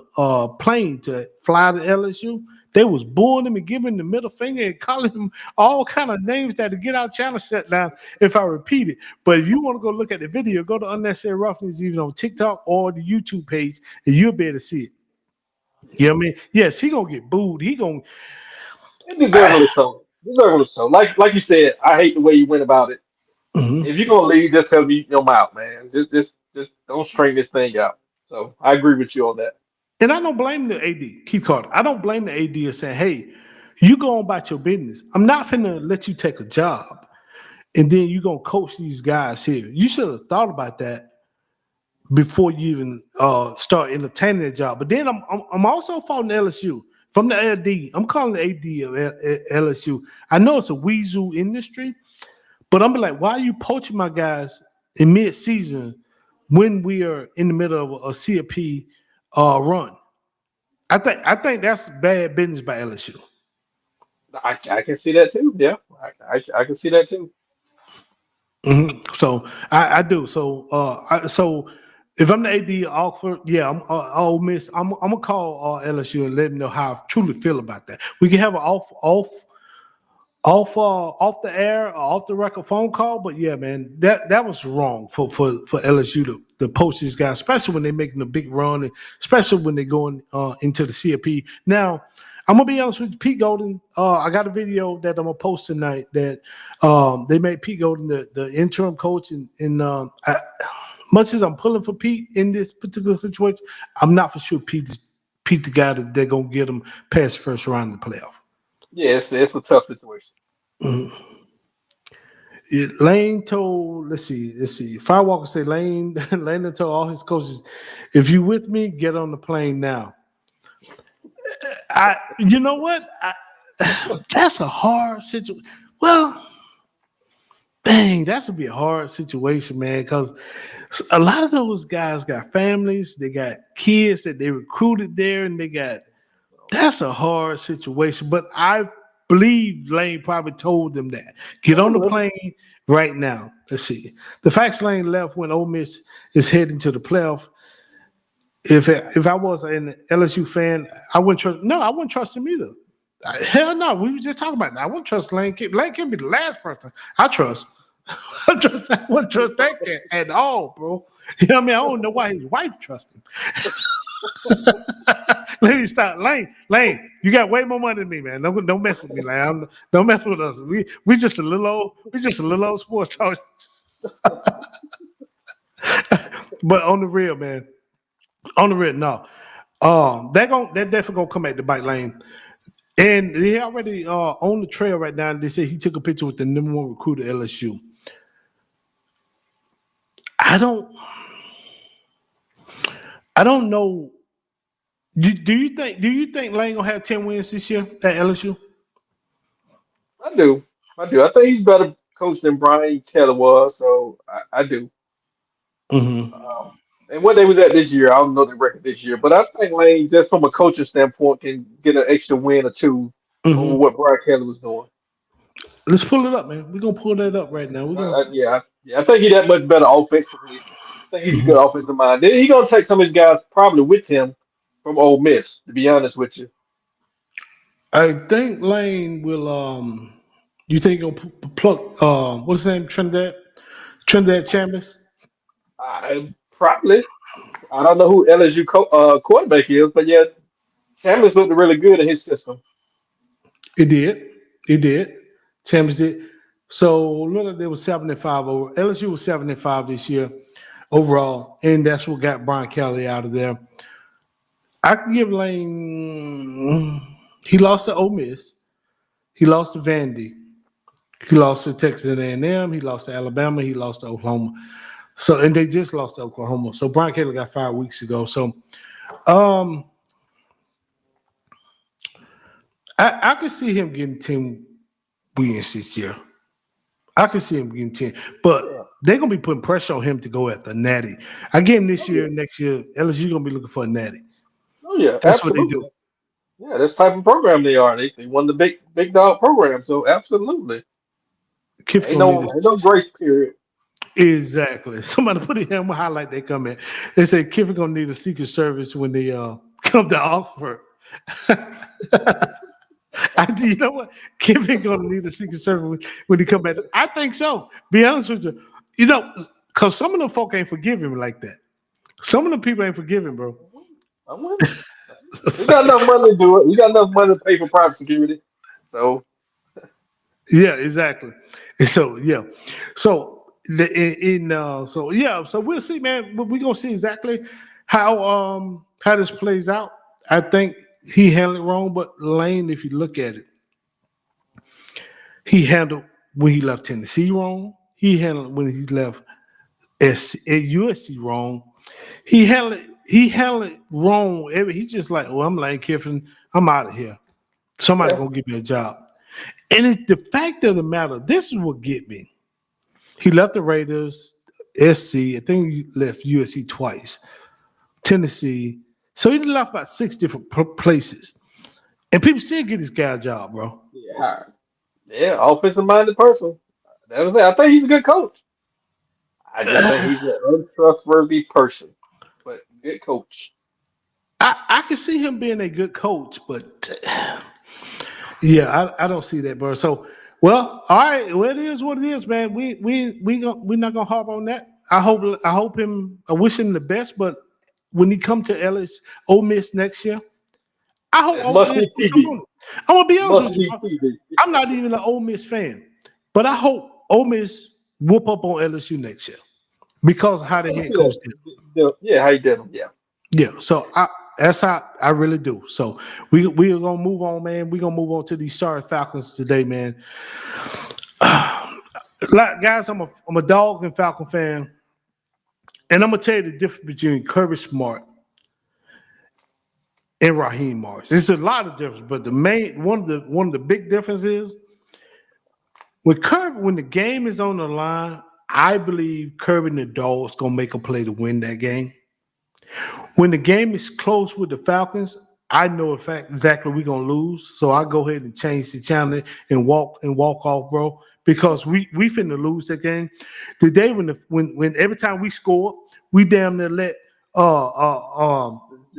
plane to fly to LSU. They was booing him and giving him the middle finger and calling him all kind of names that to get our channel shut down if I repeat it. But if you want to go look at the video, go to Unnecessary Roughness even on TikTok or the YouTube page, and you'll be able to see it. You know what I mean? Yes, he gonna get booed. He gonna And deservedly so. Deservedly so. Like you said, I hate the way you went about it. Mhm. If you're gonna leave, just tell me I'm out, man. Just don't string this thing out. So I agree with you on that. And I don't blame the AD, Keith Carter. I don't blame the AD and saying, hey, you go on about your business. I'm not finna let you take a job and then you gonna coach these guys here. You should have thought about that before you even start entertaining that job. But then I'm also faulting LSU from the AD. I'm calling the AD of LSU. I know it's a weasel industry, but I'm like, why are you poaching my guys in mid-season when we are in the middle of a CFP run? I think that's bad business by LSU. I can see that too. Yeah, I can see that too. So I do. So if I'm the AD of Oxford, yeah, I'm Ole Miss. I'm gonna call LSU and let them know how I truly feel about that. We can have an off the air or off the record phone call, but yeah, man, that was wrong for LSU to poach these guys, especially when they're making a big run, and especially when they're going into the CFP. Now, I'm gonna be honest with you, Pete Golden. I got a video that I'm gonna post tonight that they made Pete Golden the interim coach, and much as I'm pulling for Pete in this particular situation, I'm not for sure Pete the guy that they're gonna get him past first round of the playoff. Yeah, it's a tough situation. Lane told, let's see. Firewalker said Lane told all his coaches, if you with me, get on the plane now. You know what? That's a hard situation. Well, dang, that's gonna be a hard situation, man, because a lot of those guys got families, they got kids that they recruited there, and that's a hard situation. But I believe Lane probably told them that. Get on the plane right now. Let's see. The facts Lane left when Ole Miss is heading to the playoff. If I was an LSU fan, I wouldn't trust. No, I wouldn't trust him either. Hell no. We were just talking about that. I wouldn't trust Lane. Lane can't be the last person I trust. I wouldn't trust that cat at all, bro. You know what I mean? I don't know why his wife trusts him. Let me stop. Lane, you got way more money than me, man. Don't mess with me, Lane. Don't mess with us. We just a little old sports talk. But on the real, man. On the real, no. They're definitely gonna come back to bite Lane. And they already on the trail right now. They say he took a picture with the number one recruiter at LSU. I don't know. Do you think Lane gonna have 10 wins this year at LSU? I do. I think he's better coach than Brian Kelly was, so I do. Mm-hmm. And what they was at this year, I don't know the record this year, but I think Lane, just from a coaching standpoint, can get an extra win or two over Mm-hmm. what Brian Kelly was doing. Let's pull it up, man. We're gonna pull that up right now. We're gonna Yeah, I think he's that much better offensively. I think he's a good offensive mind. Then he's gonna take some of his guys probably with him from Ole Miss, to be honest with you. I think Lane will you think he'll pluck what's his name? Trinidad Chambers? Probably. I don't know who LSU quarterback is, but yeah, Chambers looked really good in his system. It did. Chambers did. So look like they were 7-5 over. LSU was 7-5 this year overall, and that's what got Brian Kelly out of there. I can give Lane. He lost to Ole Miss. He lost to Vandy. He lost to Texas A&M. He lost to Alabama. He lost to Oklahoma. So, and they just lost to Oklahoma. So Brian Kelly got 5 weeks ago. So, I could see him getting 10 wins this year. I could see him getting 10, but they're gonna be putting pressure on him to go at the natty. Again, this year, next year, LSU gonna be looking for a natty. Oh yeah, That's absolutely. what they do. Yeah, this type of program they are. They won the big dog program, so absolutely. Kiffin Ain't gonna no need ain't no grace period. exactly. Somebody put it in my highlight. They come in. They say Kiffin gonna need a Secret Service when they come to Oxford. You know what? Kiffin gonna need a Secret Service when he come back. I think so. Be honest with you. You know, because some of them folk ain't forgiving like that. Some of the people ain't forgiving, bro. I'm with it. You got enough money to do it. You got enough money to pay for private security. So Yeah, exactly. And so yeah, so so we'll see, man. We're gonna see exactly how this plays out. I think he handled it wrong, but Lane, if you look at it, he handled when he left Tennessee wrong. He handled when he left at USC wrong. He held it wrong. He's just like, well, I'm like Kiffin, I'm out of here. Somebody Yeah. gonna give me a job. And it's the fact of the matter, this is what get me. He left the Raiders, SC, I think he left USC twice, Tennessee. So he left about 6 different places. And people still get this guy a job, bro. Yeah. Yeah, offensive minded person. That was it. I think he's a good coach. I just think he's an untrustworthy person, but good coach. I can see him being a good coach, but yeah, I don't see that, bro. So, well, all right, well, it is what it is, man. We're not gonna harp on that. I wish him the best, but when he come to Ole Miss next year, I hope It Ole must Miss be puts him TV. on. I'm gonna be honest Must with you. be TV. I'm not even an Ole Miss fan, but I hope Ole Miss whoop up on LSU next year because of how the head coach did. Yeah, how you did him? Yeah. Yeah, so that's how I really do. So we are gonna move on, man. We're gonna move on to these sorry Falcons today, man. Like, guys, I'm a dog and Falcon fan, and I'm gonna tell you the difference between Kirby Smart and Raheem Morris. There's a lot of difference, but the main one of the big differences is with Kirby, when the game is on the line, I believe Kirby and the Dogs gonna make a play to win that game. When the game is close with the Falcons, I know in fact exactly we're gonna lose. So I go ahead and change the channel and walk off, bro, because we finna lose that game. Today when every time we score, we damn near let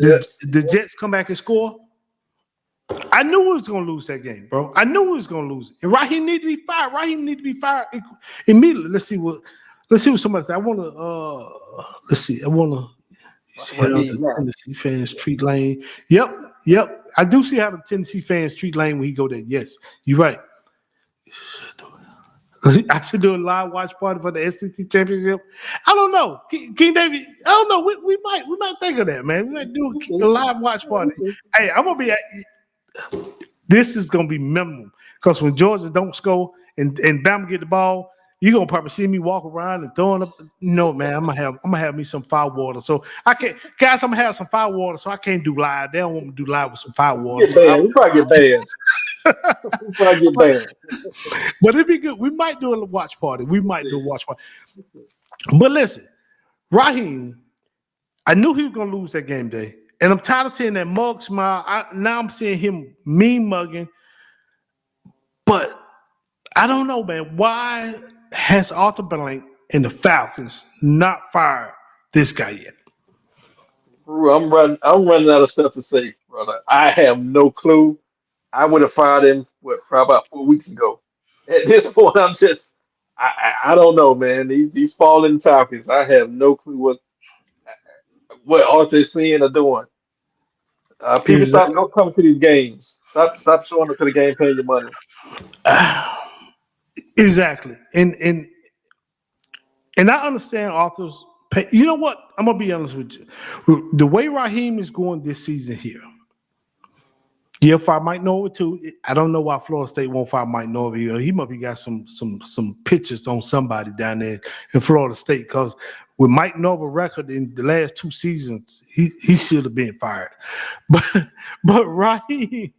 Yes. the Jets come back and score. I knew we was gonna lose that game, bro. I knew we was gonna lose it. And Raheem need to be fired. Raheem need to be fired immediately. Let's see what somebody said. I wanna let's see. I wanna see how the Tennessee fans treat Lane. Yep. I do see how the Tennessee fans treat Lane when he go there. Yes, you're right. I should do a live watch party for the SEC championship. I don't know, King David. I don't know. We might think of that, man. We might do a live watch party. Hey, I'm gonna be. This is gonna be memorable because when Georgia don't score and Bama get the ball, you're gonna probably see me walk around and throwing up. No, man, I'm gonna have me some fire water. So I can't, guys. I'm gonna have some fire water, so I can't do live. They don't want me to do live with some fire water. Get banned. You probably get banned. You probably get banned. But it'd be good. We might do a watch party. But listen, Raheem, I knew he was gonna lose that game day. And I'm tired of seeing that mug smile. Now I'm seeing him mean mugging. But I don't know, man. Why has Arthur Blank and the Falcons not fired this guy yet? I'm running out of stuff to say, brother. I have no clue. I would have fired him probably about 4 weeks ago. At this point, I don't know, man. These falling Falcons. I have no clue what Arthur's seeing or doing. People stop don't come to these games. Stop showing up to the game, paying your money. Exactly. And I understand Arthur's pay. You know what? I'm gonna be honest with you. The way Raheem is going this season here. Yeah, if I might know it too. I don't know why Florida State won't fire Mike Norvell. He must be got some pictures on somebody down there in Florida State because with Mike Norvell record in the last 2 seasons, he should have been fired. But Raheem,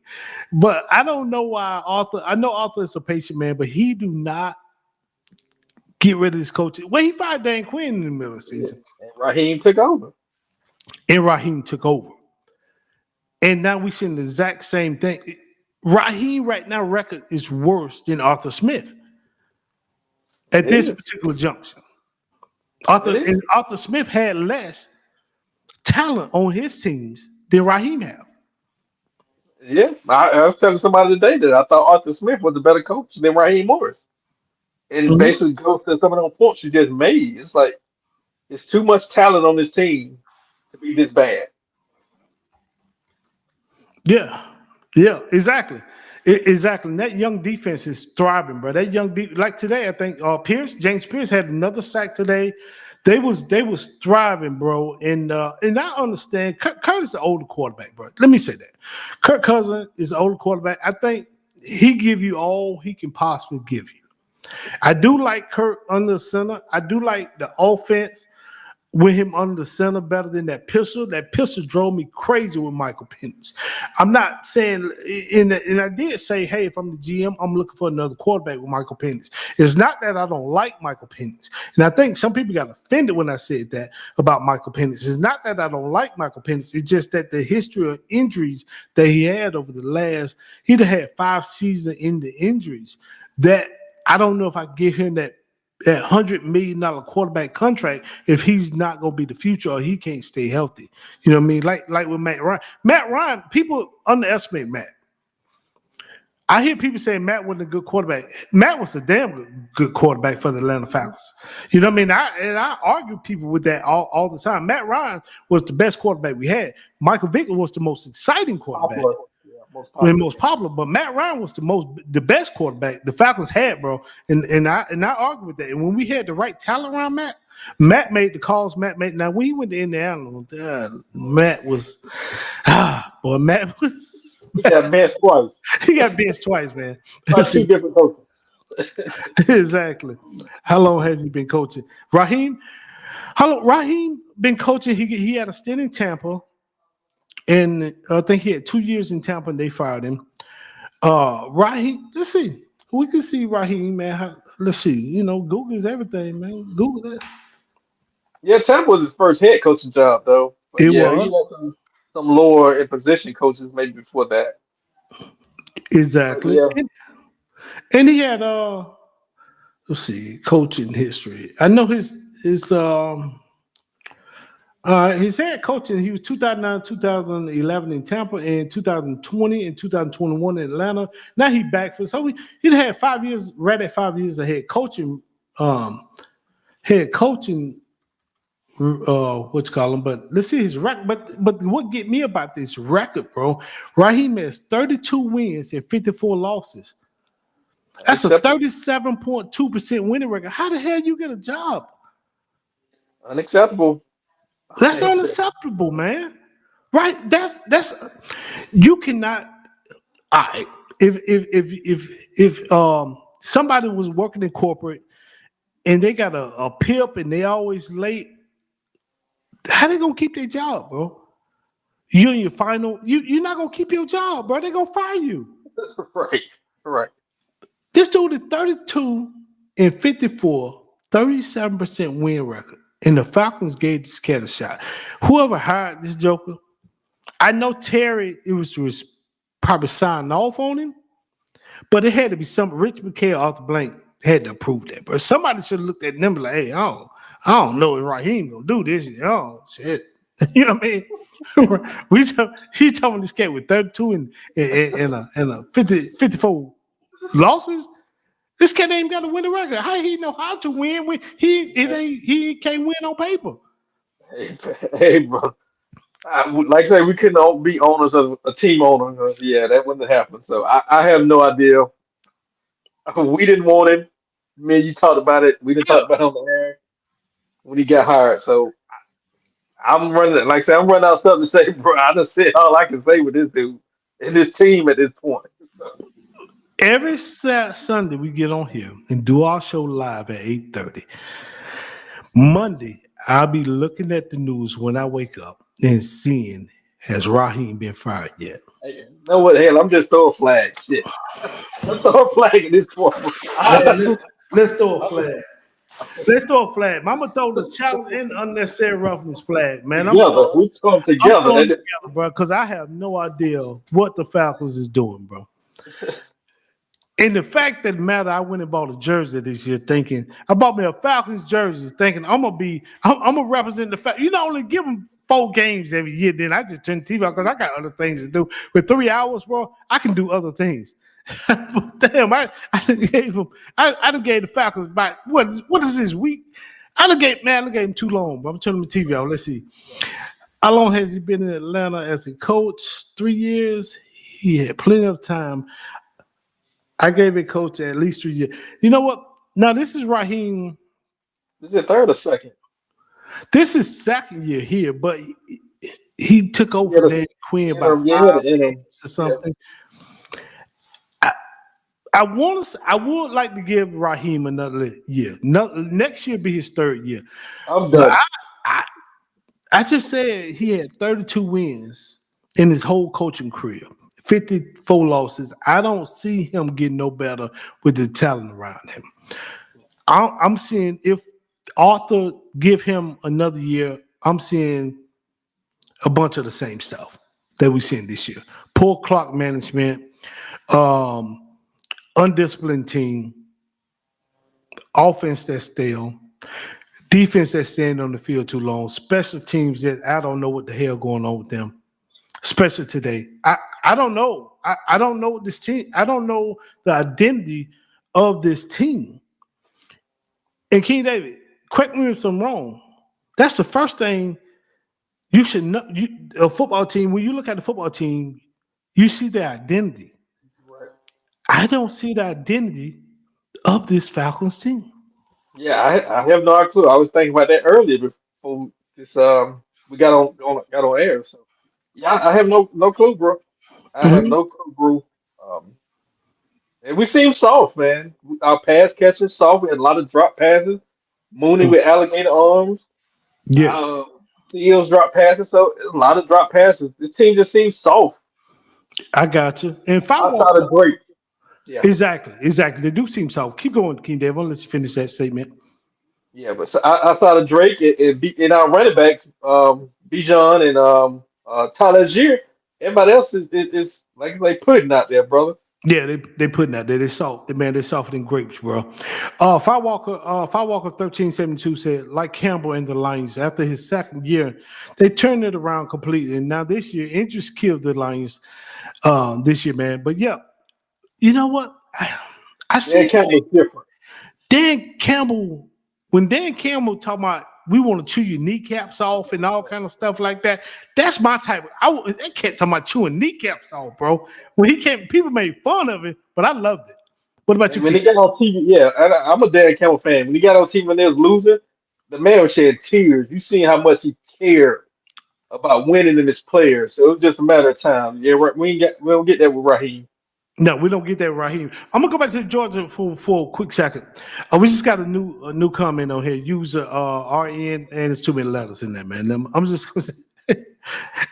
but I don't know why Arthur. I know Arthur is a patient man, but he do not get rid of his coach. Well, he fired Dan Quinn in the middle of the season. And Raheem took over. And now we seeing the exact same thing. Raheem right now record is worse than Arthur Smith at this particular junction. Arthur Smith had less talent on his teams than Raheem have. Yeah, I was telling somebody today that I thought Arthur Smith was a better coach than Raheem Morris. And basically goes to some of those points you just made. It's like it's too much talent on this team to be this bad. Yeah, exactly. Exactly. And that young defense is thriving, bro. That young like today, I think James Pierce had another sack today. They was thriving, bro. And I understand Kirk is an older quarterback, bro. Let me say that. Kirk Cousins is an older quarterback. I think he give you all he can possibly give you. I do like Kirk under center. I do like the offense. with him under the center better than that pistol. That pistol drove me crazy with Michael Penix. I'm not saying, and I did say, hey, if I'm the GM, I'm looking for another quarterback with Michael Penix. It's not that I don't like Michael Penix. And I think some people got offended when I said that about Michael Penix. It's not that I don't like Michael Penix. It's just that the history of injuries that he had over the last, he'd have had 5 seasons in the injuries that I don't know if I give him that $100 million quarterback contract if he's not going to be the future or he can't stay healthy. You know what I mean? Like with Matt Ryan. Matt Ryan, people underestimate Matt. I hear people saying Matt wasn't a good quarterback. Matt was a damn good quarterback for the Atlanta Falcons. You know what I mean? I argue people with that all the time. Matt Ryan was the best quarterback we had. Michael Vick was the most exciting quarterback. Most popular, but Matt Ryan was the best quarterback the Falcons had, bro. And I argue with that. And when we had the right talent around Matt made the calls. Now when he went to Indiana, Matt was Matt was he got benched twice. He got benched twice, man. By 2 different coaches. Exactly. How long has he been coaching? Raheem been coaching. He had a stint in Tampa. And I think he had 2 years in Tampa, and they fired him. Raheem, let's see. We can see Raheem, man. Let's see. You know, Google is everything, man. Google that. Yeah, Tampa was his first head coaching job, though. But It yeah, was. he had some lower in position coaches maybe before that. Exactly. Yeah. And he had let's see, coaching history. I know his head coaching, he was 2009, 2011 in Tampa, and 2020 and 2021 in Atlanta. Now he back for he had 5 years, right at 5 years of head coaching, what you call him, but let's see his record. But what get me about this record, bro? Raheem has 32 wins and 54 losses. That's a 37.2% winning record. How the hell you get a job? Unacceptable. That's unacceptable, man. Right? That's you cannot. All right. If somebody was working in corporate and they got a pimp and they always late, how they gonna keep their job, bro? You in your final, you're not gonna keep your job, bro. They gonna fire you. Right. This dude is 32 and 54, 37% win record. And the Falcons gave this cat a shot. Whoever hired this joker, I know Terry, it was probably signed off on him, but it had to be some Rich McHale off the blank had to approve that, bro. Somebody should have looked at them like, hey, I don't know if Raheem gonna do this. Oh shit. You know what I mean? He telling this cat with 32 and a 54 losses. This cat ain't got to win the record. How he know how to win when he can't win on paper? Hey, bro. Like I say, we couldn't all be owners of a team owner. Yeah, that wouldn't happen. So I have no idea. We didn't want him. Me and you talked about it. We didn't talk about it on the air when he got hired. So I'm running, like I said, I'm running out of stuff to say, bro. I just said all I can say with this dude and this team at this point. So. Every Sunday we get on here and do our show live at 8:30. Monday, I'll be looking at the news when I wake up and seeing, has Raheem been fired yet? Hey, know what? Hell, I'm just throwing a flag. Shit. Let's throw a flag at this point. Let's throw a flag. Let's throw a flag. I'm gonna throw the challenge and unnecessary roughness flag, man. We throw them together, bro, because I have no idea what the Falcons is doing, bro. And the fact that matter, I went and bought a jersey this year, thinking I bought me a Falcons jersey, thinking I'm gonna represent the fact. You not only give them 4 games every year, then I just turn the TV off because I got other things to do. With 3 hours, bro, I can do other things. But damn, I gave the Falcons about what is this week? I gave him too long, bro. I'm turning the TV off. Let's see. How long has he been in Atlanta as a coach? 3 years. He had plenty of time. I gave a coach at least 3 years. You know what? Now this is Raheem. This is the third or second? This is second year here, but he took over Dan Quinn about 5 games or something. Yes. I would like to give Raheem another year. Next year be his 3rd year. I'm done. I just said he had 32 wins in his whole coaching career, 54 losses. I don't see him getting no better with the talent around him. I'm seeing if Arthur give him another year, I'm seeing a bunch of the same stuff that we're seeing this year. Poor clock management, um, undisciplined team, offense that's stale, defense that's staying on the field too long, special teams that I don't know what the hell going on with them, especially today. I don't know. I don't know this team. I don't know the identity of this team. And King David, correct me if I'm wrong. That's the first thing you should know. A football team, when you look at the football team, you see their identity. Right. I don't see the identity of this Falcons team. Yeah, I have no clue. I was thinking about that earlier before this we got on air. So yeah, I have no clue, bro. I have Mhm. no clue, bro. Um, and we seem soft, man. Our pass catching soft. We had a lot of drop passes. Mooney with alligator arms. Yes, Uh, the Eels drop passes. So a lot of drop passes. This team just seems soft I got you. And if I outside walk of up, Drake. Yeah. exactly. They do seem soft. Keep going, King Dave. I'll let you finish that statement. Yeah, but so outside of Drake, in our running backs, Bijan and Tyler Algier, everybody else is like pudding out there, brother. Yeah, they putting that there. They soft, man. They softer than grapes, bro. Firewalker 1372 said, like Campbell and the Lions, after his second year, they turned it around completely. And now this year, interest killed the Lions this year, man. But yeah, you know what? I Yeah, see Campbell's different. Dan Campbell, when Dan Campbell talking about we want to chew your kneecaps off and all kind of stuff like that, that's my type. That cat talking about chewing kneecaps off, bro. When he came, people made fun of it, but I loved it. What about you, And when Keith? he got on TV, yeah, I'm a Dan Campbell fan. When he got on TV when they was losing, the man was shedding tears. You seen how much he cared about winning in his players. So it was just a matter of time. Yeah, we don't get that with Raheem. No, we don't get that, Raheem. I'm gonna go back to Georgia for a quick second. We just got a new comment on here. User RN, and it's too many letters in there, man. I'm just gonna say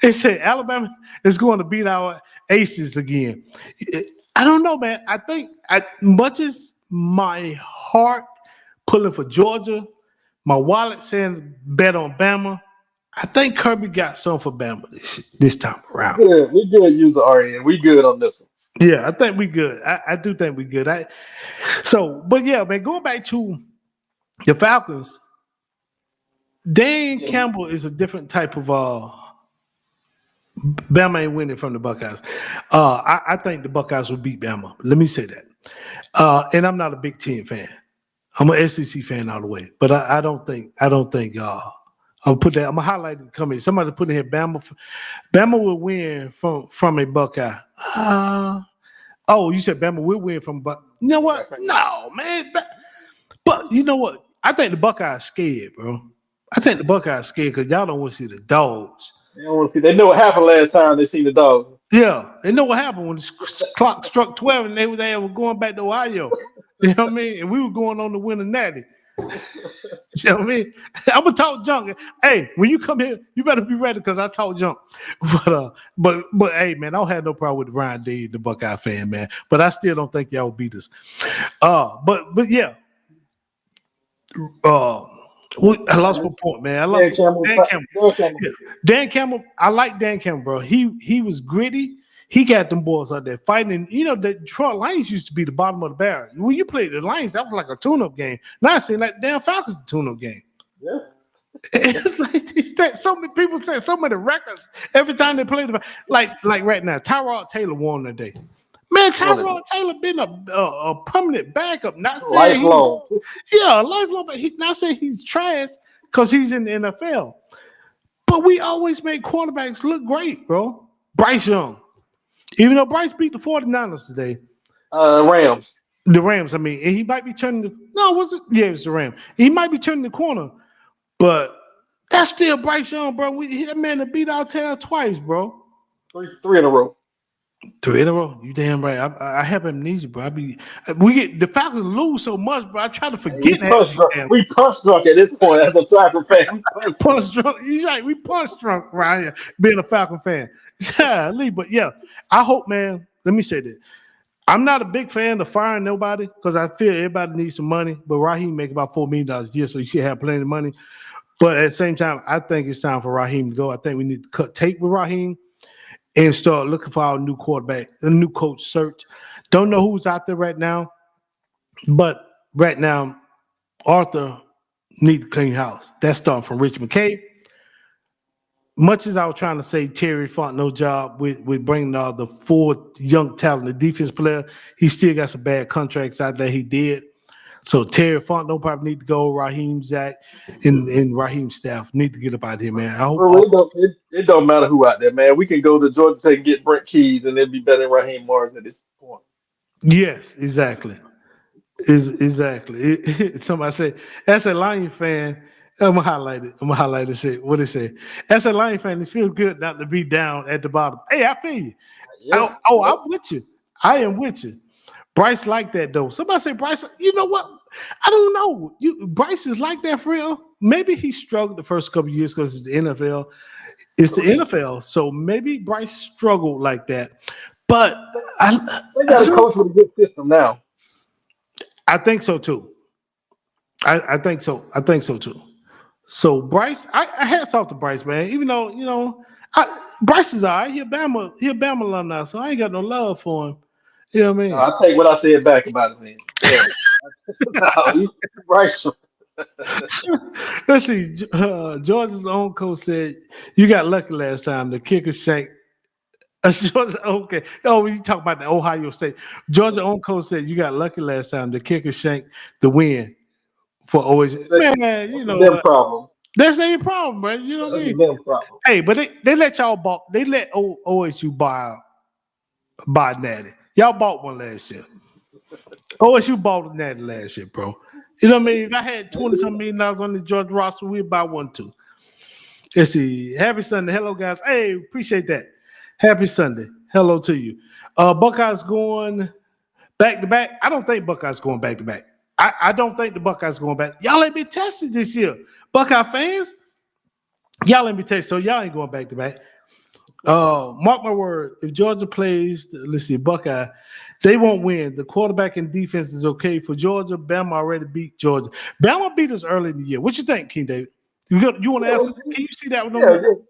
it said Alabama is going to beat our aces again. I don't know, man. I think much as my heart pulling for Georgia, my wallet saying bet on Bama. I think Kirby got some for Bama this time We around. good. We good. User RN. We good on this one. Yeah, I think we good. I do think we good. But yeah, man, going back to the Falcons, Dan Yeah, Campbell is a different type of Bama ain't winning from the Buckeyes. I think the Buckeyes will beat Bama. Let me say that. And I'm not a Big Ten fan. I'm an SEC fan all the way. But I don't think I'll put that. I'm gonna highlight the comment. Somebody put in here Bama will win from a Buckeye. Oh, you said Bama will win from Buck. You know what? Buckeye fan. No, man. But you know what? I think the Buckeyes scared, bro. I think the Buckeyes scared because y'all don't want to see the dogs. They don't want to see. They know what happened last time they seen the dog. Yeah, they know what happened when the clock struck 12 and they were going back to Ohio. You know what I mean? And we were going on to win a natty. You know what I mean? I'm gonna talk junk. Hey, when you come here, you better be ready because I talk junk. But hey, man, I don't have no problem with Ryan Day, the Buckeye fan, man. But I still don't think y'all will beat us. But yeah. I lost my point, man. I lost Dan Campbell. Dan Campbell. Dan Campbell. Yeah. Dan Campbell, I like Dan Campbell, bro. He was gritty. He got them boys out there fighting. You know, the Detroit Lions used to be the bottom of the barrel. When you played the Lions, that was like a tune-up game. Now I see like damn Falcons tune-up game. Yeah. It's like they set so many people set so many records every time they play the like right now. Tyrod Taylor won today. Man, Tyrod Taylor been a permanent backup. Not saying Lifelong. lifelong, but he's not saying he's trash because he's in the NFL. But we always make quarterbacks look great, bro. Bryce Young. Even though Bryce beat the 49ers today, Rams. the Rams, I mean, and he might be turning was it? Yeah, it was the Rams. He might be turning the corner, but that's still Bryce Young, bro. That man to beat our tail twice, bro. Three in a row. 3 in a row. You damn right. I have amnesia, bro. The Falcons lose so much, bro. I try to Hey, we forget half punch the drunk. damn We punch drunk at this point as a Falcon fan. We punch drunk. punch drunk. He's right. We punch drunk right here, being a Falcon fan. Yeah, Lee, but yeah, I hope, man. Let me say this. I'm not a big fan of firing nobody because I feel everybody needs some money. But Raheem make about $4 million a year, so you should have plenty of money. But at the same time, I think it's time for Raheem to go. I think we need to cut tape with Raheem and start looking for our new quarterback, a new coach search. Don't know who's out there right now, but right now, Arthur needs to clean house. That's starting from Rich McKay. Much as I was trying to say Terry Font no job with bringing the 4 young talented defense player, he still got some bad contracts out there he did. So Terry Font no probably need to go. Raheem, Zach, and Raheem staff need to get up out of here, man. I hope. Bro, it don't matter who out there, man. We can go to Georgia Tech and get Brent Keys, and it'd be better than Raheem Morris at this point. Yes, exactly. Somebody said, as a Lion fan, I'm gonna highlight it. I'm gonna highlight it. Say what it said. As a Lion fan, it feels good not to be down at the bottom. Hey, I feel you. Yeah. I'm with you. I am with you. Bryce like that though. Somebody say Bryce. You know what? I don't know. Bryce is like that for real. Maybe he struggled the first couple of years because it's the NFL. It's the NFL, so maybe Bryce struggled like that. But They got a coach with a good system now. I think so too. I think so. I think so too. So Bryce, I hats off to Bryce, man. Even though Bryce is all right. He a Bama alumni, so I ain't got no love for him. You know what I mean? I take what I said back about it, man. Yeah. No, Bryce. Let's see. Georgia's own coach said you got lucky last time. The kicker shanked. Georgia, okay. Oh, you talk about the Ohio State. Georgia own coach said you got lucky last time. The kicker shanked the win for always. Man, you know what? Problem. That's their problem, man. You know what I mean? Them problem. Hey, but they let y'all bought. They let OSU buy Natty. Y'all bought one last year. OSU bought a Natty last year, bro. You know what I mean? If I had $20-some million on the Georgia roster, we'd buy one too. Let's see. Happy Sunday. Hello, guys. Hey, appreciate that. Happy Sunday. Hello to you. Buckeyes going back to back. I don't think Buckeyes going back to back. I don't think the Buckeyes going back. Y'all ain't been tested this year. Buckeye fans, y'all ain't been tested, so y'all ain't going back to back. Mark my word, if Georgia plays, let's see, Buckeye, they won't win. The quarterback and defense is okay for Georgia. Bama already beat Georgia. Bama beat us early in the year. What you think, King David? You want to answer? Can you see that one? Okay.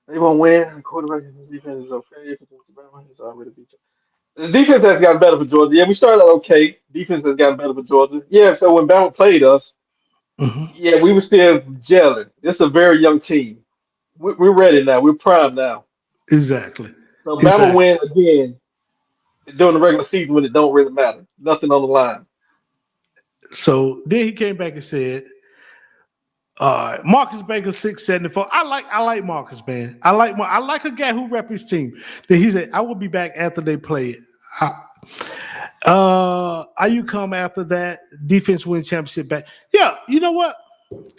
They won't win. The quarterback and defense is okay. Bama has already beat Georgia. The defense has gotten better for Georgia. Yeah, we started out okay. Defense has gotten better for Georgia. Yeah, so when Bama played us, yeah, we were still gelling. It's a very young team. We're ready now. We're primed now. Exactly. So Bama wins again during the regular season when it don't really matter. Nothing on the line. So then he came back and said, Marcus Baker 674. I like Marcus, man. I like a guy who rep his team. Then he said, I will be back after they play. Are you come after that? Defense win championship back. Yeah, you know what?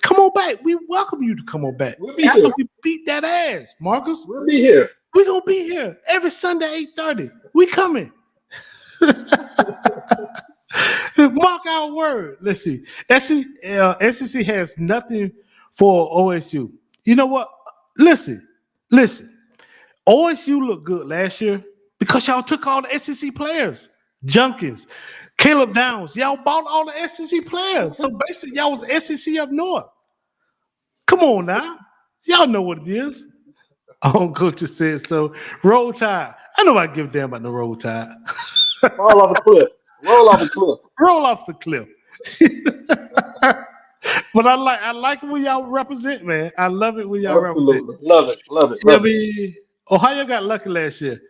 Come on back. We welcome you to come on back. We'll be after here. we beat that ass, Marcus. We'll be here. We're gonna be here every Sunday, 8:30. We coming. Mark our word. Let's see. SEC has nothing for OSU. You know what? Listen. OSU looked good last year because y'all took all the SEC players. Junkins, Caleb Downs. Y'all bought all the SEC players. So basically, y'all was SEC up north. Come on now. Y'all know what it is. Coach just said so. Roll Tide. I know I give a damn about the Roll Tide. Roll off the cliff. Roll off the cliff. Roll off the cliff. But I like what y'all represent, man. I love it when y'all represent. Love it. I mean, Ohio got lucky last year.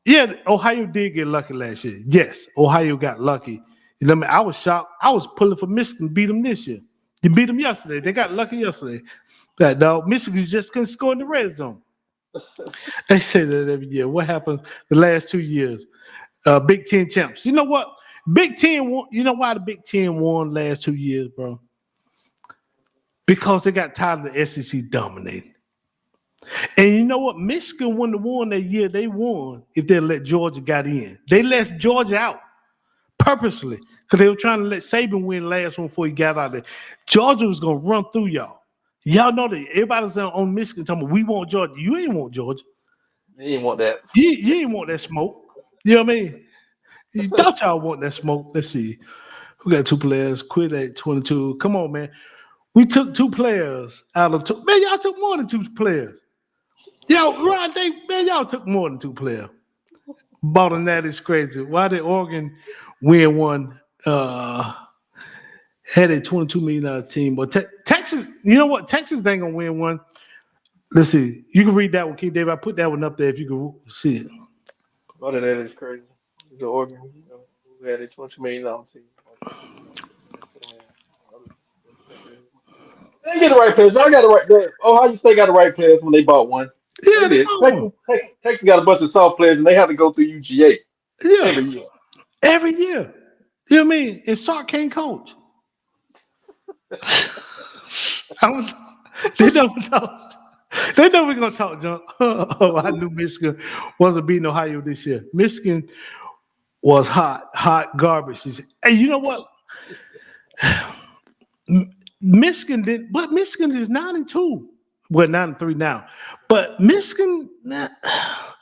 Yeah, Ohio did get lucky last year. Yes, Ohio got lucky. You know what I mean? I was shocked. I was pulling for Michigan to beat them this year. You beat them yesterday. They got lucky yesterday. That dog, Michigan just couldn't score in the red zone. They say that every year. What happens the last 2 years? Big Ten champs. You know what? Big Ten won. You know why the Big Ten won last 2 years, bro? Because they got tired of the SEC dominating. And you know what? Michigan wouldn't have won that year. They won if they let Georgia got in. They left Georgia out purposely because they were trying to let Saban win last one before he got out there. Georgia was going to run through y'all. Y'all know that everybody was on Michigan talking about, we want Georgia. You ain't want Georgia. You didn't want that. You ain't want that smoke. You know what I mean? You thought y'all want that smoke. Let's see. We got 2 players. Quit at 22. Come on, man. We took 2 players out of 2. Man, y'all took more than 2 players. Yo, Ron, man, y'all took more than 2 players. Bottom that is crazy. Why did Oregon win one? Had a $22 million team. But Texas, you know what? Texas ain't going to win one. Let's see. You can read that one, Keith David. I put that one up there if you can see it. Bottom that is crazy. The Oregon, who had a $20 million team. They get the right players. I got the right. Ohio State got the right players when they bought one. Yeah, they did. Texas got a bunch of soft players, and they have to go through UGA every year. Every year. You know what I mean? And Sark can't coach. They know we're going to talk, John. I knew Michigan wasn't beating Ohio this year. Michigan was hot garbage. Hey, you know what? Michigan did, but Michigan is 9-2. Well, 9-3 now. But Michigan,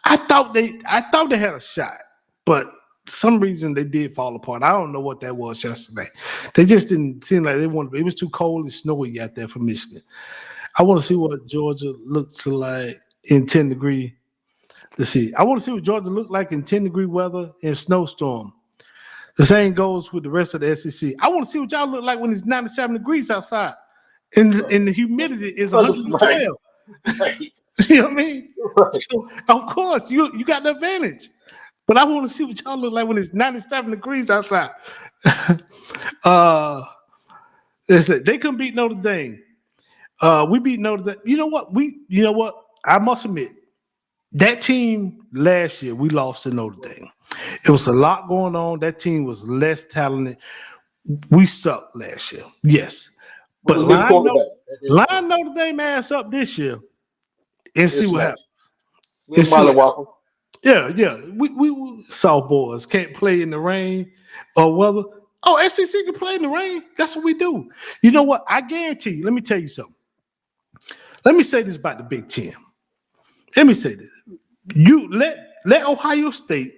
I thought they had a shot, but some reason they did fall apart. I don't know what that was yesterday. They just didn't seem like they wanted. It was too cold and snowy out there for Michigan. I want to see what Georgia looks like in 10-degree. Let's see. I want to see what Georgia looked like in 10-degree weather and snowstorm. The same goes with the rest of the SEC. I want to see what y'all look like when it's 97 degrees outside and the humidity is 112. Right. You know what I mean? Right. So, of course, you got the advantage. But I want to see what y'all look like when it's 97 degrees outside. They couldn't beat Notre Dame. We beat Notre Dame. You know what? I must admit, that team last year, we lost to Notre Dame. It was a lot going on. That team was less talented. We sucked last year. Yes. But line Notre Dame ass up this year and see what happens. Yeah. We soft boys can't play in the rain or weather. Oh, SEC can play in the rain. That's what we do. You know what? I guarantee you. Let me tell you something. Let me say this about the Big Ten. Let me say this. You let Ohio State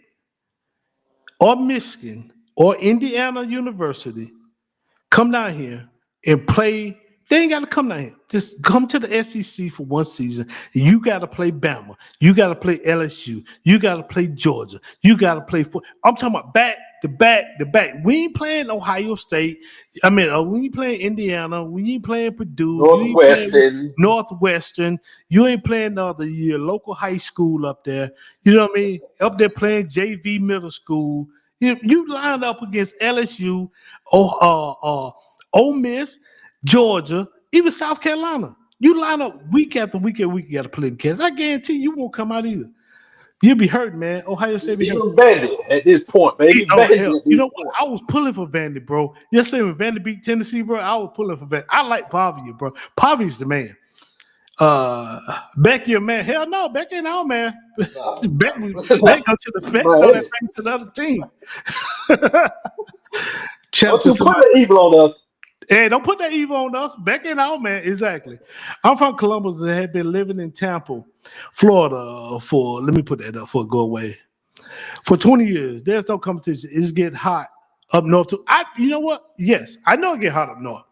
or Michigan or Indiana University come down here and play. They ain't got to come down here. Just come to the SEC for one season. You got to play Bama. You got to play LSU. You got to play Georgia. You got to play. I'm talking about back to back to back. We ain't playing Ohio State. I mean, we ain't playing Indiana. We ain't playing Purdue. Northwestern. You ain't playing your local high school up there. You know what I mean? Up there playing JV middle school. You lined up against LSU, Ole Miss, Georgia, even South Carolina. You line up week after week after week. You got to play them kids. I guarantee you won't come out either. You'll be hurt, man. Ohio State be hurt. Vandy at this point, baby. You know what? I was pulling for Vandy, bro. Yesterday when Vandy beat Tennessee, bro, I was pulling for Vandy. I like Pavia, bro. Pavia's the man. Becky, your man. Hell no, Becky ain't our man. Beck go to the other team. Don't you put the evil on us. Hey, don't put that evil on us. Becky and our man, exactly. I'm from Columbus and have been living in Tampa, Florida for, let me put that up for go away. For 20 years. There's no competition. It's get hot up north too. You know what? Yes, I know it get hot up north.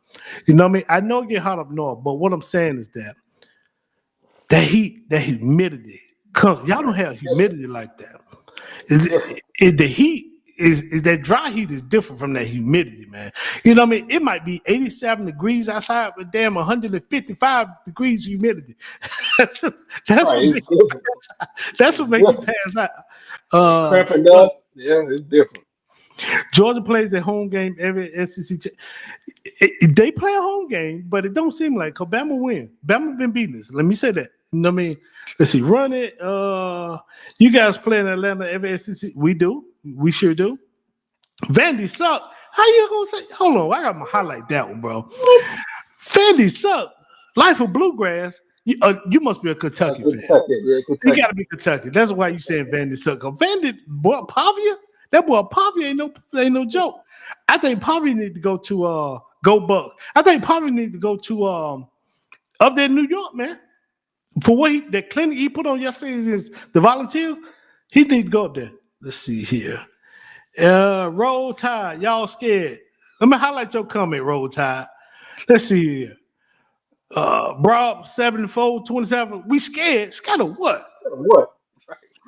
You know what I mean? I know it get hot up north, but what I'm saying is that heat, that humidity, because y'all don't have humidity like that. The heat is that dry heat is different from that humidity, man. You know what I mean? It might be 87 degrees outside, but damn 155 degrees humidity. that's what makes you pass out. Cramping up. Yeah, it's different. Georgia plays a home game every SEC. They play a home game, but it don't seem like Bama win. Bama been beating us. Let me say that. You know what I mean? Let's see. Run it. You guys play in Atlanta every SEC. We do. We sure do. Vandy suck. How you gonna say? Hold on. I got to highlight that one, bro. Vandy suck. Life of Bluegrass. You must be a Kentucky fan. Yeah, You Kentucky. got to be Kentucky. That's why you saying Vandy suck. Vandy, boy, Pavia, that boy Pavia ain't no joke. I think Pavia need to go to Go Bucks. I think Pavia need to go to up there in New York, man. For what that clinic he put on yesterday is the Volunteers. He need to go up there. Let's see here. Roll Tide, y'all scared. Let me highlight your comment, Roll Tide. Let's see here. Broad 74-27. We scared. Scared of what? What?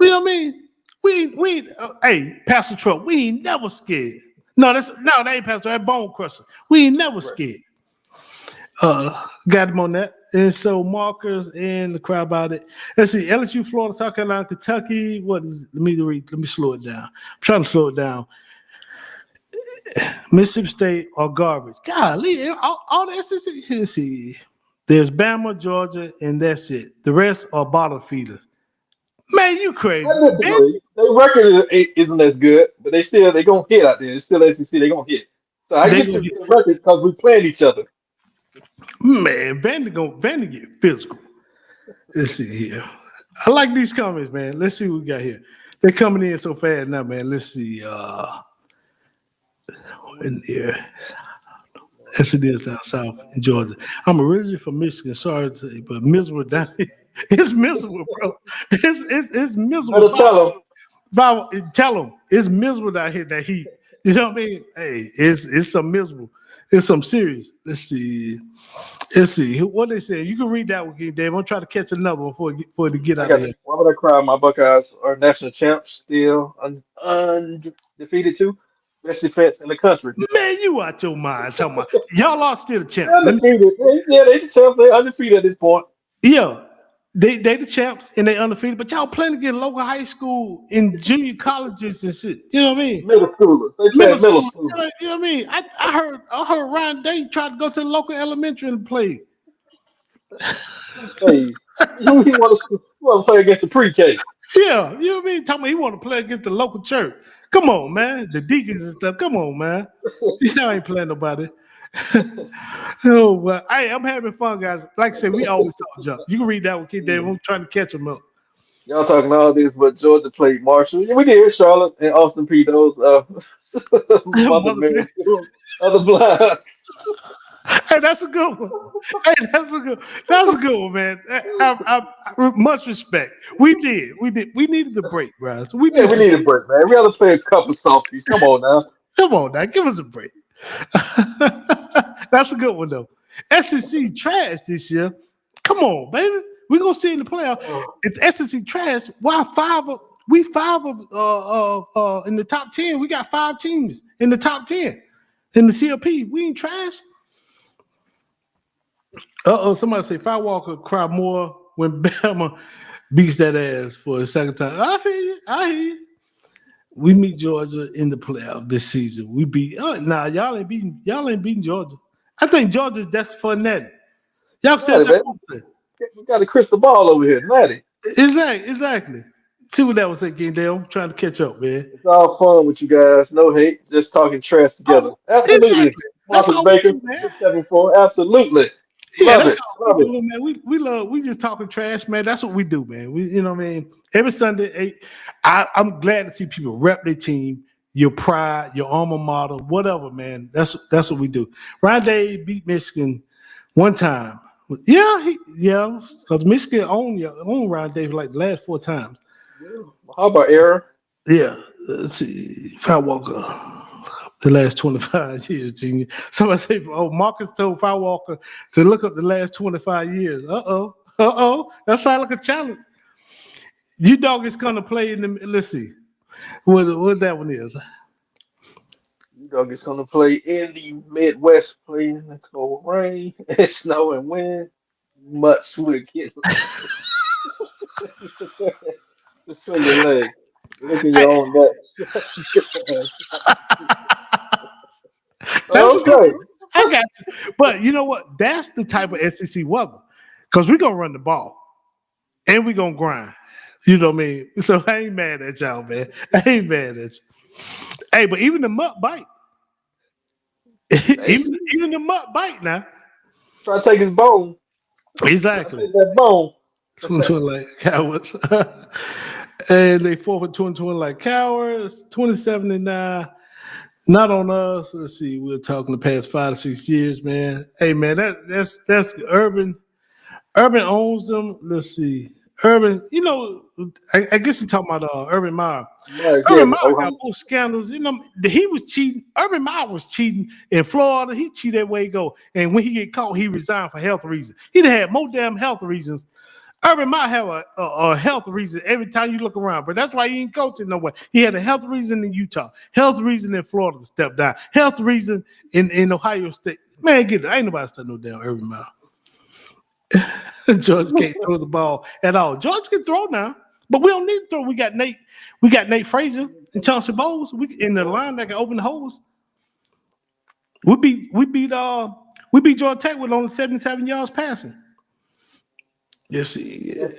You know what I mean? We ain't, hey, Pastor Trump, we ain't never scared. No, that ain't Pastor, that Bone Crusher. We ain't never scared. Got him on that. And so markers and the crowd about it. Let's see, LSU, Florida, South Carolina, Kentucky. What is it? Let me slow it down. I'm trying to slow it down. Mississippi State or garbage. Golly, all the SEC. Let's see. There's Bama, Georgia, and that's it. The rest are bottom feeders. Man, you crazy. I disagree. Their record isn't as good, but they gonna hit out there. It's still SEC. They gonna hit. So I get your record because we playing each other. Man, Vandy get physical. Let's see here. I like these comments, man. Let's see what we got here. They're coming in so fast now, man. Let's see. In there. As it is down south in Georgia. I'm originally from Michigan, sorry to say, but miserable down here. It's miserable, bro. It's miserable. Tell them it's miserable down here, that heat. You know what I mean? Hey, it's some miserable. It's some serious. Let's see. What they say. You can read that one again, Dave. I'm trying to catch another one before it get out of here. Why would I cry? My Buckeyes are national champs, still undefeated too. Best defense in the country. Man, you out your mind talking about y'all are still the champs. Undefeated. Yeah, they the champs. They're undefeated at this point. Yeah. They the champs and they undefeated, but y'all playing against local high school and junior colleges and shit. You know what I mean? Middle schoolers. They play middle school. You know what I mean? I heard Ryan Day tried to go to the local elementary and play. Hey, you want to play against the pre-K? Yeah, you know what I mean? Talking about he want to play against the local church. Come on, man. The deacons and stuff. Come on, man. Y'all ain't playing nobody. Oh, well, hey, I'm having fun, guys. Like I said, we always talk junk. You can read that one, Kid Dave. I'm trying to catch them up. Y'all talking all this, but Georgia played Marshall. Yeah, we did. Charlotte and Austin P. Those other blind. Hey, that's a good one. Hey, that's a good one, man. I much respect. We did. We needed the break, bro. So we need a break, man. We ought to play a couple softies. Come on now. Give us a break. That's a good one though. SEC trash this year. Come on, baby. We're gonna see in the playoff. It's SEC trash. Why we five of in the top 10. We got 5 teams in the top 10 in the CLP. We ain't trash. Somebody say Firewalker cry more when Bama beats that ass for a second time. I hear you. We meet Georgia in the playoff this season. We beat y'all ain't beating Georgia. I think Georgia's that's for Natty. Y'all said we got a crystal ball over here, Natty. Exactly. See what that was saying, Dale. I'm trying to catch up, man. It's all fun with you guys. No hate, just talking trash together. Absolutely. Exactly. That's all Baker, 7-4. Absolutely. Yeah, that's how we do, man. We just talking trash, man. That's what we do, man. You know what I mean? Every Sunday, I'm glad to see people rep their team, your pride, your alma mater, whatever, man. That's what we do. Ryan Day beat Michigan one time. Yeah, because Michigan owned Ryan Day for like the last 4 times. How about error? Yeah, let's see. Firewalker. The last 25 years, Genius. Somebody say, Marcus told Firewalker to look up the last 25 years. That sounds like a challenge. You dog is going to play in the, let's see what that one is. You dog is going to play in the Midwest, play in the cold rain, snow and wind. Much will get. Just swing your leg. Look at your own neck. That's okay. I got you. But you know what? That's the type of SEC weather. Because we're going to run the ball. And we're going to grind. You know what I mean? So I ain't mad at y'all, man. I ain't mad at you. Hey, but even the mutt bite. even the mutt bite now. Try to take his bone. Exactly. Take that bone. 2020 like cowards. And they forfeit 2020 like cowards. 2079. Not on us. Let's see. We're talking the past 5 to 6 years, man. Hey, man, that's Urban. Urban owns them. Let's see. Urban, I guess you're talking about Urban Meyer. Right, yeah, Urban Meyer got Oklahoma. more scandals. He was cheating. Urban Meyer was cheating in Florida. He cheated everywhere he go. And when he get caught, he resigned for health reasons. He'd had more damn health reasons. Urban Meyer have a health reason every time you look around, but that's why he ain't coaching no way. He had a health reason in Utah, health reason in Florida to step down, health reason in Ohio State. Man, get it. Ain't nobody studying no damn Urban Meyer. George can't throw the ball at all. George can throw now, but we don't need to throw. We got Nate Frazier and Chauncey Bowles. We in the line that can open the holes. We beat Georgia Tech with only 77 yards passing. Yes, Shouldn't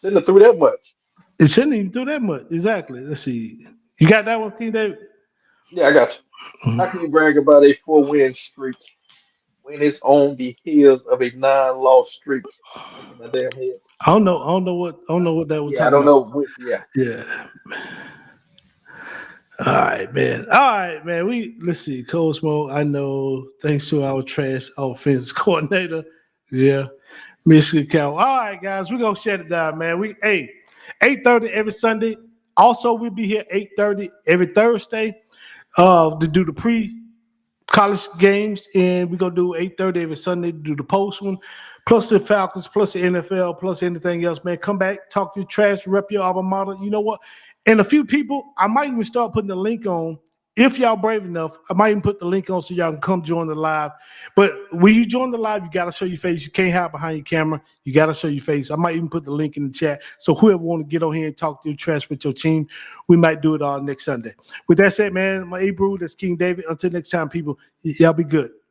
have threw that much. it shouldn't even do that much. Exactly. Let's see. You got that one, King David? Yeah, I got you. How can you brag about a 4-win streak when it's on the heels of a 9-loss streak? Thinking my damn head. I don't know what that was Yeah, I talking don't about. know. Yeah, Yeah. All right, man. Let's see. Cold Smoke. I know. Thanks to our trash offense coordinator. Yeah. Michigan Cow. All right, guys. We're gonna shut it down, man. 8:30 every Sunday. Also, we'll be here 8:30 every Thursday to do the pre-college games, and we're gonna do 8:30 every Sunday to do the post one. Plus the Falcons, plus the NFL, plus anything else, man. Come back, talk your trash, rep your alma mater. You know what? And a few people, I might even start putting the link on. If y'all brave enough, I might even put the link on so y'all can come join the live. But when you join the live, you got to show your face. You can't hide behind your camera. You got to show your face. I might even put the link in the chat. So whoever want to get on here and talk your trash with your team, we might do it all next Sunday. With that said, man, my A-Brew, that's King David. Until next time, people, y'all be good.